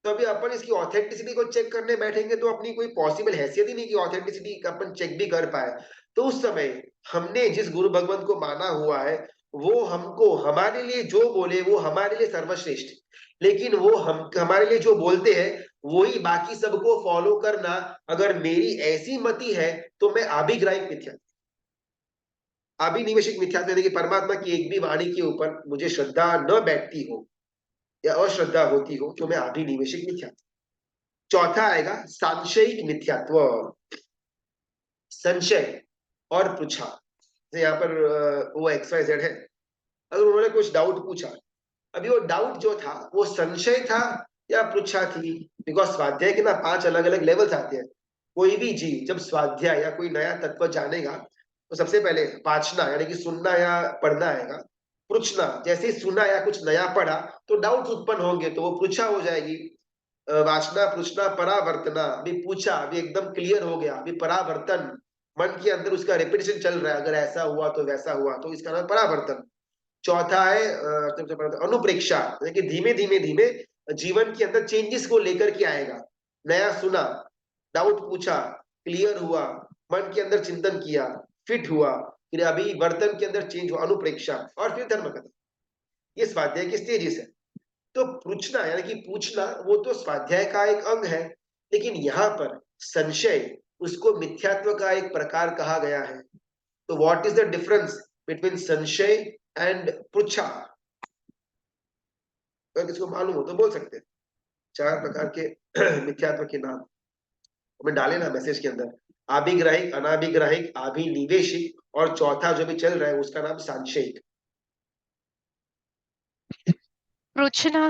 तो अभी अपन इसकी ऑथेंटिसिटी को चेक करने बैठेंगे तो अपनी कोई पॉसिबल हैसियत ही नहीं कि ऑथेंटिसिटी अपन चेक भी कर पाए। तो उस समय हमने जिस गुरु भगवान को माना हुआ है, वो हमको हमारे लिए जो बोले वो हमारे लिए सर्वश्रेष्ठ, लेकिन वो हम हमारे लिए जो बोलते हैं वही बाकी सबको फॉलो करना अगर मेरी ऐसी मति है तो मैं अभिग्राहिक मिथ्या, अभिनिवेशिक मिथ्यात्व, यानी कि परमात्मा की एक भी वाणी के ऊपर मुझे श्रद्धा न बैठती हो या अश्रद्धा होती हो तो मैं अभिनिवेशिक मिथ्यात्व। चौथा आएगा सांशयिक मिथ्यात्व, संशय और पृच्छा। यहाँ पर वो XYZ है, अगर उन्होंने कुछ डाउट पूछा, अभी वो डाउट जो था वो संशय था या पृच्छा थी, बिकॉज स्वाध्याय के ना 5 अलग अलग लेवल्स आते हैं। कोई भी जीव जब स्वाध्याय या कोई नया तत्व जानेगा तो सबसे पहले वाचना यानी कि सुनना या पढ़ना आएगा। पृच्छना, जैसे ही सुना या कुछ नया पढ़ा तो डाउट उत्पन्न होंगे तो वो पृच्छा हो जाएगी। वाचना, पृच्छना, परावर्तना, अभी पूछा, अभी एकदम क्लियर हो गया, अभी परावर्तन, मन के अंदर उसका रिपीटेशन चल रहा है, अगर ऐसा हुआ तो वैसा हुआ, तो इसका नाम परावर्तन। चौथा है अनुप्रेक्षा, यानी कि धीमे धीमे धीमे जीवन के अंदर चेंजेस को लेकर के आएगा। नया सुना, डाउट पूछा, क्लियर हुआ, मन के अंदर चिंतन किया, फिट हुआ, फिर अभी वर्तन के अंदर चेंज हुआ, अनुप्रेक्षा, और फिर धर्म कथा। ये स्वाध्याय की स्टेजेस है। तो पूछना यानी कि पूछना वो तो स्वाध्याय का एक अंग है, लेकिन यहाँ पर संशय उसको मिथ्यात्व का एक प्रकार कहा गया है। तो what is the difference between संशय एंड पृच्छा? अगर किसको मालूम हो तो बोल सकते हैं। 4 प्रकार के मिथ्यात्व के नाम हमें डाले ना मैसेज के अंदर, अभिग्राहिक, अनाभिग्राहिक, अभिनिवेशिक, और चौथा जो भी चल रहा है उसका नाम सांशयिक। पृच्छना,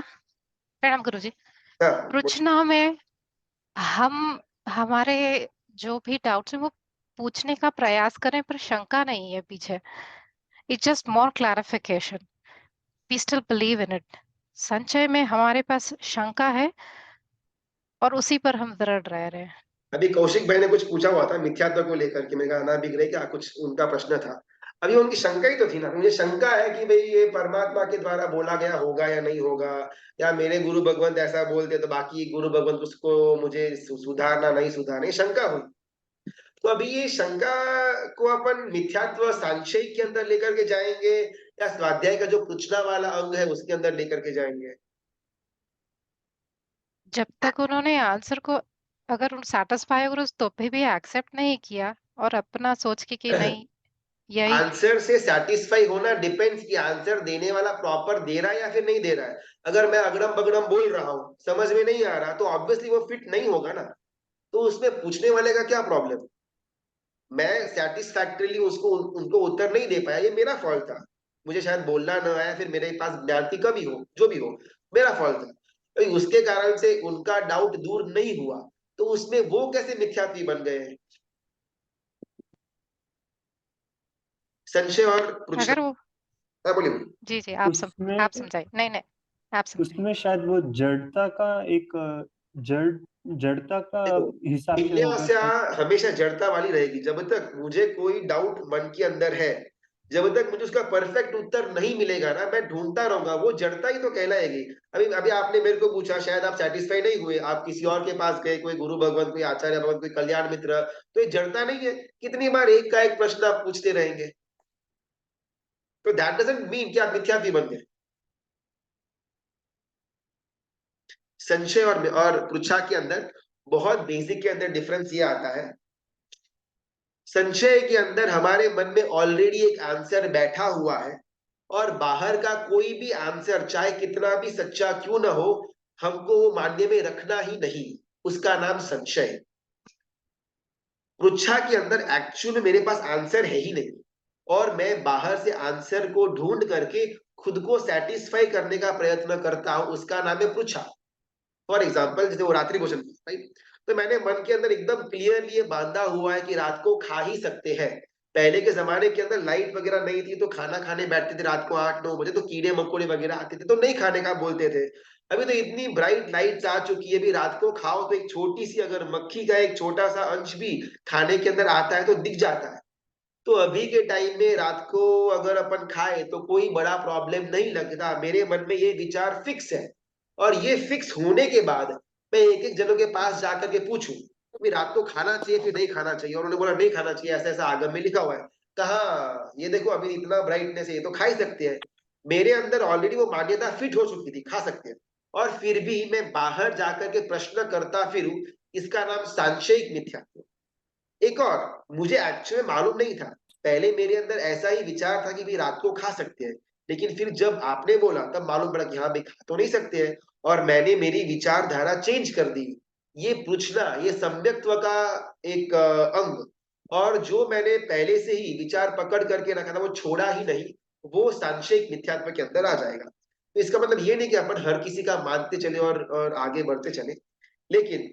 प्रणाम गुरुजी। हाँ, पृच्छना में हम हमारे जो भी डाउट्स हैं वो पूछने का प्रयास करें, पर शंका नहीं है पीछे। It's just more clarification, we still believe in it. संचय में हमारे पास शंका है और उसी पर हम दृढ़ रह रहे हैं। अभी कौशिक भाई ने कुछ पूछा हुआ था मिथ्यात्व को लेकर के, मैं कहा अनाभिग्रह क्या, कुछ उनका प्रश्न था। अभी उनकी शंका ही तो थी ना, मुझे शंका है कि भाई ये परमात्मा के द्वारा बोला गया होगा या नहीं होगा, या मेरे गुरु भगवंत ऐसा बोलते तो बाकी गुरु भगवंत उसको मुझे सुधारना नहीं सुधारना, शंका हुई। तो अभी ये शंका को अपन मिथ्यात्व सांशय के अंदर लेकर के जाएंगे या स्वाध्याय का जो पूछना वाला अंग है उसके अंदर लेकर के जाएंगे? जब तक उन्होंने आंसर को अगर उन सेटिस्फाई और उस तो भी एक्सेप्ट नहीं किया और अपना सोच के कि नहीं यही आंसर से सेटिस्फाई होना डिपेंड्स कि आंसर देने वाला प्रॉपर दे रहा है या फिर नहीं दे रहा है। अगर मैं अगड़म बगड़म बोल रहा हूँ, समझ में नहीं आ रहा, तो ऑब्वियसली वो फिट नहीं होगा ना। तो उसमें पूछने वाले का क्या प्रॉब्लम? मैं सेटिस्फैक्टरीली उसको उनको उत्तर नहीं दे पाया, ये मेरा फॉल्ट था। मुझे शायद बोलना न आया, फिर मेरे पास ज्ञान की कमी हो, जो भी हो, मेरा फॉल्ट था। तो उसके कारण से उनका डाउट दूर नहीं हुआ, तो उसमें वो कैसे मिथ्यात्वी बन गए? संशय और पृच्छना। अगर वो हाँ, बोलिए। जी जी उसमें आप समझाइए। नहीं नहीं आप समझाइए। उसमें शायद वो जड़ता का एक जड़ता का देखो, हिसाब से होगा जिज्ञासा शायद। हमेशा जड़ता वाली रहेगी। जब तक मुझे कोई डाउट मन के अंदर है, जब तक मुझे उसका परफेक्ट उत्तर नहीं मिलेगा ना, मैं ढूंढता रहूंगा, वो जड़ता ही तो कहलाएगी। अभी अभी आपने मेरे को पूछा, शायद आप सेटिस्फाई नहीं हुए, आप किसी और के पास गए, कोई गुरु भगवान, कोई आचार्य भगवान, कोई कल्याण मित्र, तो ये जड़ता नहीं है? कितनी बार एक का एक प्रश्न आप पूछते रहेंगे? तो दैट डजंट मीन कि आप मिथ्यात्वी बन गए। संशय और पृच्छा के अंदर बहुत बेसिक के अंदर डिफरेंस ये आता है, संशय के अंदर हमारे मन में ऑलरेडी एक आंसर बैठा हुआ है और बाहर का कोई भी आंसर चाहे कितना भी सच्चा क्यों ना हो, हमको वो मानने में रखना ही नहीं, उसका नाम संशय। पृच्छा के अंदर एक्चुअली मेरे पास आंसर है ही नहीं और मैं बाहर से आंसर को ढूंढ करके खुद को सेटिस्फाई करने का प्रयत्न करता हूं, उसका नाम है पृच्छा। फॉर एग्जाम्पल जैसे वो रात्रि भोजन, राइट, तो मैंने मन के अंदर एकदम क्लियरली ये बांधा हुआ है कि रात को खा ही सकते हैं। पहले के जमाने के अंदर लाइट वगैरह नहीं थी तो खाना खाने बैठते थे रात को 8-9 बजे, तो कीड़े मकोड़े वगैरह आते थे तो नहीं खाने का बोलते थे। अभी तो इतनी ब्राइट लाइट्स आ चुकी है, भी रात को खाओ तो एक छोटी सी अगर मक्खी का एक छोटा सा अंश भी खाने के अंदर आता है तो दिख जाता है। तो अभी के टाइम में रात को अगर अपन खाए तो कोई बड़ा प्रॉब्लम नहीं लगता। मेरे मन में ये विचार फिक्स है और ये फिक्स होने के बाद मैं एक एक जनों के पास जाकर के पूछूं कि रात को खाना चाहिए फिर नहीं खाना चाहिए, और उन्होंने बोला नहीं खाना चाहिए, ऐसा ऐसा आगम में लिखा हुआ है। कहा ये देखो अभी इतना ब्राइटनेस है, ये तो खा ही सकते हैं। मेरे अंदर ऑलरेडी वो मान्यता फिट हो चुकी थी, खा सकते हैं, और फिर भी मैं बाहर जाकर के प्रश्न करता फिरूं, इसका नाम सांशयिक मिथ्यात्व। एक और, मुझे एक्चुअली मालूम नहीं था, पहले मेरे अंदर ऐसा ही विचार था कि भाई रात को खा सकते हैं, लेकिन फिर जब आपने बोला तब मालूम पड़ा कि हाँ भाई खा तो नहीं सकते हैं, और मैंने मेरी विचारधारा चेंज कर दी। ये पूछना, ये सम्यक्त्व का एक अंग, और जो मैंने पहले से ही विचार पकड़ करके रखा था वो छोड़ा ही नहीं, वो सांशयिक मिथ्यात्व के अंदर आ जाएगा। तो इसका मतलब ये नहीं कि अपन हर किसी का मानते चले और आगे बढ़ते चले, लेकिन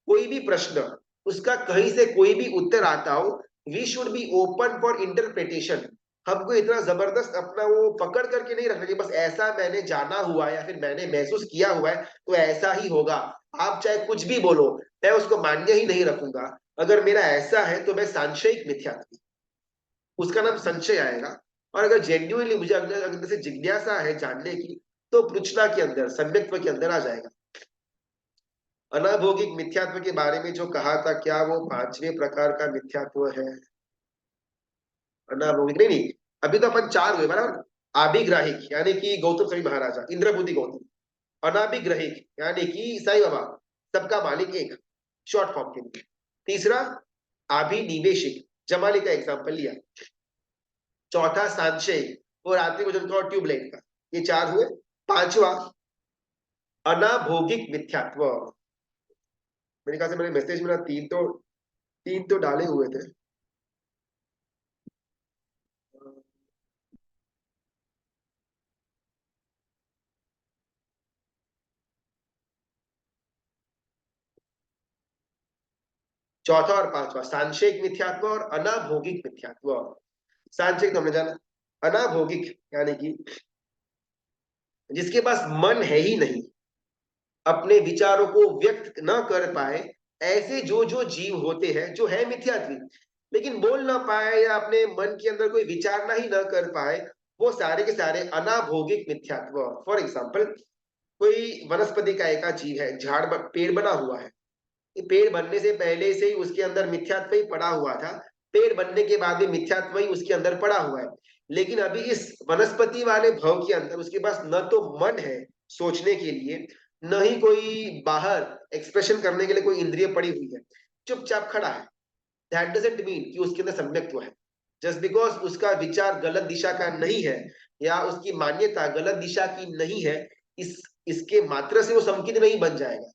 कोई भी प्रश्न, उसका कहीं से कोई भी उत्तर आता हो, we should be open for interpretation. हमको इतना जबरदस्त अपना वो पकड़ करके नहीं रखना कि बस ऐसा मैंने जाना हुआ है या फिर मैंने महसूस किया हुआ है तो ऐसा ही होगा। आप चाहे कुछ भी बोलो, मैं उसको मान्य ही नहीं रखूंगा। अगर मेरा ऐसा है तो मैं सांशयिक मिथ्यात्व, उसका नाम संशय आएगा। और अगर जेन्युइनली मुझे अंदर से जिज्ञासा है जानने की, तो पृच्छना के अंदर, सम्यक्त्व के अंदर आ जाएगा। अनाभौगिक मिथ्यात्व के बारे में जो कहा था, क्या वो 5वें प्रकार का मिथ्यात्व है? अनाभौगिक नहीं, नहीं, अभी तो अपन 4 हुए बराबर। आभिग्राहिक यानी कि गौतम स्वामी महाराजा, इंद्रबुद्धि गौतम। अनाभिग्रहिक यानी कि साईं बाबा, सबका मालिक एक, शॉर्ट फॉर्म के लिए। तीसरा अभिनिवेशिक, जमाली का एग्जाम्पल लिया। चौथा सांशय, वो रात्रि भोजन का और ट्यूबलाइट का। ये 4 हुए। 5वां अनाभौगिक मिथ्यात्व। मेरे ख्याल से मैंने मैसेज में 3 तो डाले हुए थे। चौथा और 5वां, सांशयिक मिथ्यात्व और अनाभौगिक मिथ्यात्व। सांशयिक तो हमने जाना, अनाभौगिक यानी कि जिसके पास मन है ही नहीं, अपने विचारों को व्यक्त न कर पाए, ऐसे जो जो जीव होते हैं जो है मिथ्यात्वी, लेकिन बोल ना पाए या अपने मन के अंदर कोई विचारना ही न कर पाए, वो सारे के सारे अनाभौगिक मिथ्यात्व। फॉर एग्जाम्पल, कोई वनस्पति का एक जीव है, पेड़ बना हुआ है, पेड़ बनने से पहले से ही उसके अंदर मिथ्यात्व ही पड़ा हुआ था, पेड़ बनने के बाद भी मिथ्यात्व ही उसके अंदर पड़ा हुआ है। लेकिन अभी इस वनस्पति वाले भाव के अंदर उसके पास न तो मन है सोचने के लिए, न ही कोई बाहर एक्सप्रेशन करने के लिए कोई इंद्रिय पड़ी हुई है, चुपचाप खड़ा है। दैट डजंट मीन कि उसके अंदर सम्यक्त्व है। जस्ट बिकॉज उसका विचार गलत दिशा का नहीं है या उसकी मान्यता गलत दिशा की नहीं है, इसके मात्र से वो संकित नहीं बन जाएगा।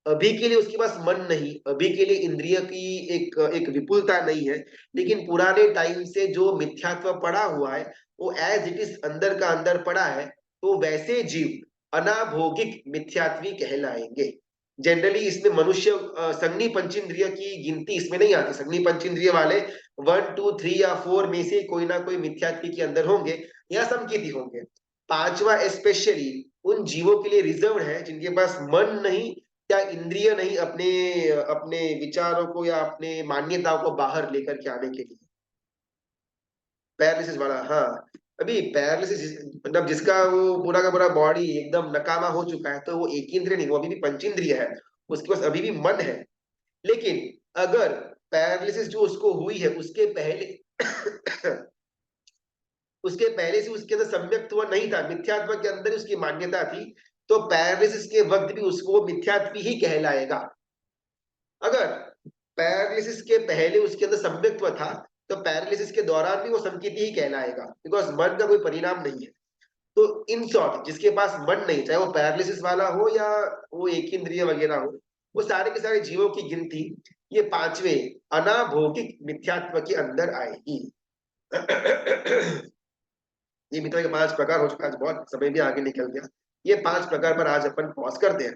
अभी के लिए उसके पास मन नहीं, अभी के लिए इंद्रिय की एक विपुलता नहीं है, लेकिन पुराने टाइम से जो मिथ्यात्व पड़ा हुआ है वो एज इट इज अंदर का अंदर पड़ा है, तो वैसे जीव अनाभौगिक मिथ्यात्वी कहलाएंगे। जनरली इसमें मनुष्य संज्ञी पंचेंद्रिय की गिनती इसमें नहीं आती। संज्ञी पंचेंद्रिय वाले 1, 2, 3 या 4 में से कोई ना कोई मिथ्यात्वी के अंदर होंगे या संकेती होंगे। 5वां स्पेशली उन जीवों के लिए रिजर्व है जिनके पास मन नहीं या इंद्रिय नहीं, अपने अपने विचारों को या अपने मान्यताओं को बाहर लेकर के आने के लिए। पैरालिसिस वाला, हाँ, अभी पैरालिसिस मतलब जिसका वो पूरा का पूरा बॉडी एकदम नकामा हो चुका है, तो वो एक इंद्रिय नहीं, वो अभी भी पंचेंद्रिय है, उसके पास अभी भी मन है। लेकिन अगर पैरालिसिस जो उसको हुई है उसके पहले उसके पहले से उसके अंदर सम्यक्त्व नहीं था, मिथ्यात्व के अंदर उसकी मान्यता थी तो पैरालिसिस के वक्त भी उसको मिथ्यात्व ही कहलाएगा। अगर पैरालिसिस के पहले उसके अंदर सम्यक्त्व था तो पैरालिसिस के दौरान भी वो संकेती ही कहलाएगा, बिकॉज मन का कोई परिणाम नहीं है। तो इन शॉर्ट जिसके पास मन नहीं, चाहे वो पैरालिसिस वाला हो या वो एक इंद्रिय वगैरह हो, वो सारे के सारे जीवों की गिनती ये पांचवें अनाभौतिक मिथ्यात्व के अंदर आएगी। ये मित्र के 5 प्रकार हो चुका है, आज बहुत समय भी आगे निकल गया। ये 5 प्रकार पर आज अपन पॉज करते हैं।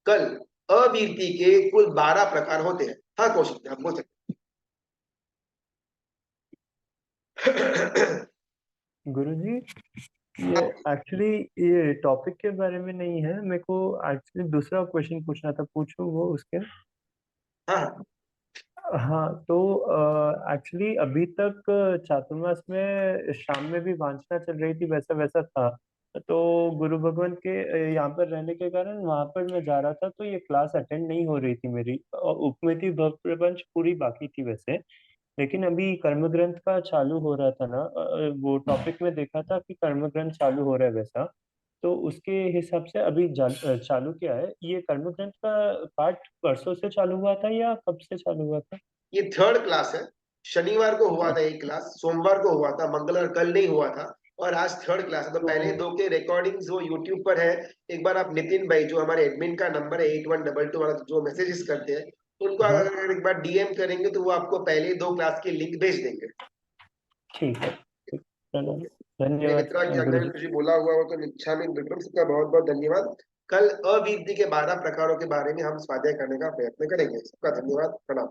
कल अवीरती के कुल 12 प्रकार होते हैं। हाँ कौशिक, आप बोल सकते हैं। गुरुजी, ये एक्चुअली ये टॉपिक के बारे में नहीं है, मेरे को एक्चुअली दूसरा क्वेश्चन पूछना था, पूछो वो उसके। हाँ हाँ, तो एक्चुअली अभी तक चातुर्मास में शाम में भी वांछना चल रही थी, वैसा वैसा था। तो गुरु भगवान के यहाँ पर रहने के कारण वहां पर मैं जा रहा था, तो ये क्लास अटेंड नहीं हो रही थी मेरी। उपमेति भव प्रपंच पूरी बाकी थी वैसे, लेकिन अभी कर्म ग्रंथ का चालू हो रहा था ना, वो टॉपिक में देखा था कि कर्म ग्रंथ चालू हो रहा है वैसा। तो उसके हिसाब से अभी चालू क्या है, ये कर्म ग्रंथ का पाठ परसों से चालू हुआ था या कब से चालू हुआ था? ये 3rd क्लास है। शनिवार को हुआ था एक क्लास, सोमवार को हुआ था, मंगलवार कल नहीं हुआ था, और आज 3rd क्लास है। तो पहले 2 के रिकॉर्डिंग्स वो यूट्यूब पर है। एक बार आप नितिन भाई, जो हमारे एडमिन का नंबर है 8122 वाला, जो मैसेजेस करते हैं, उनको हाँ, अगर एक बार डीएम करेंगे तो वो आपको पहले 2 क्लास की लिंक भेज देंगे। ठीक है, चलो, मेरे धन्यवाद मित्रा की अज्ञा में गुरुजी। कुछ बोला हुआ हो तो निच्छामी विक्रम, सबका बहुत बहुत धन्यवाद। कल अवीरती के 12 प्रकारों के बारे में हम स्वाध्याय करने का प्रयत्न करेंगे। सबका धन्यवाद, प्रणाम।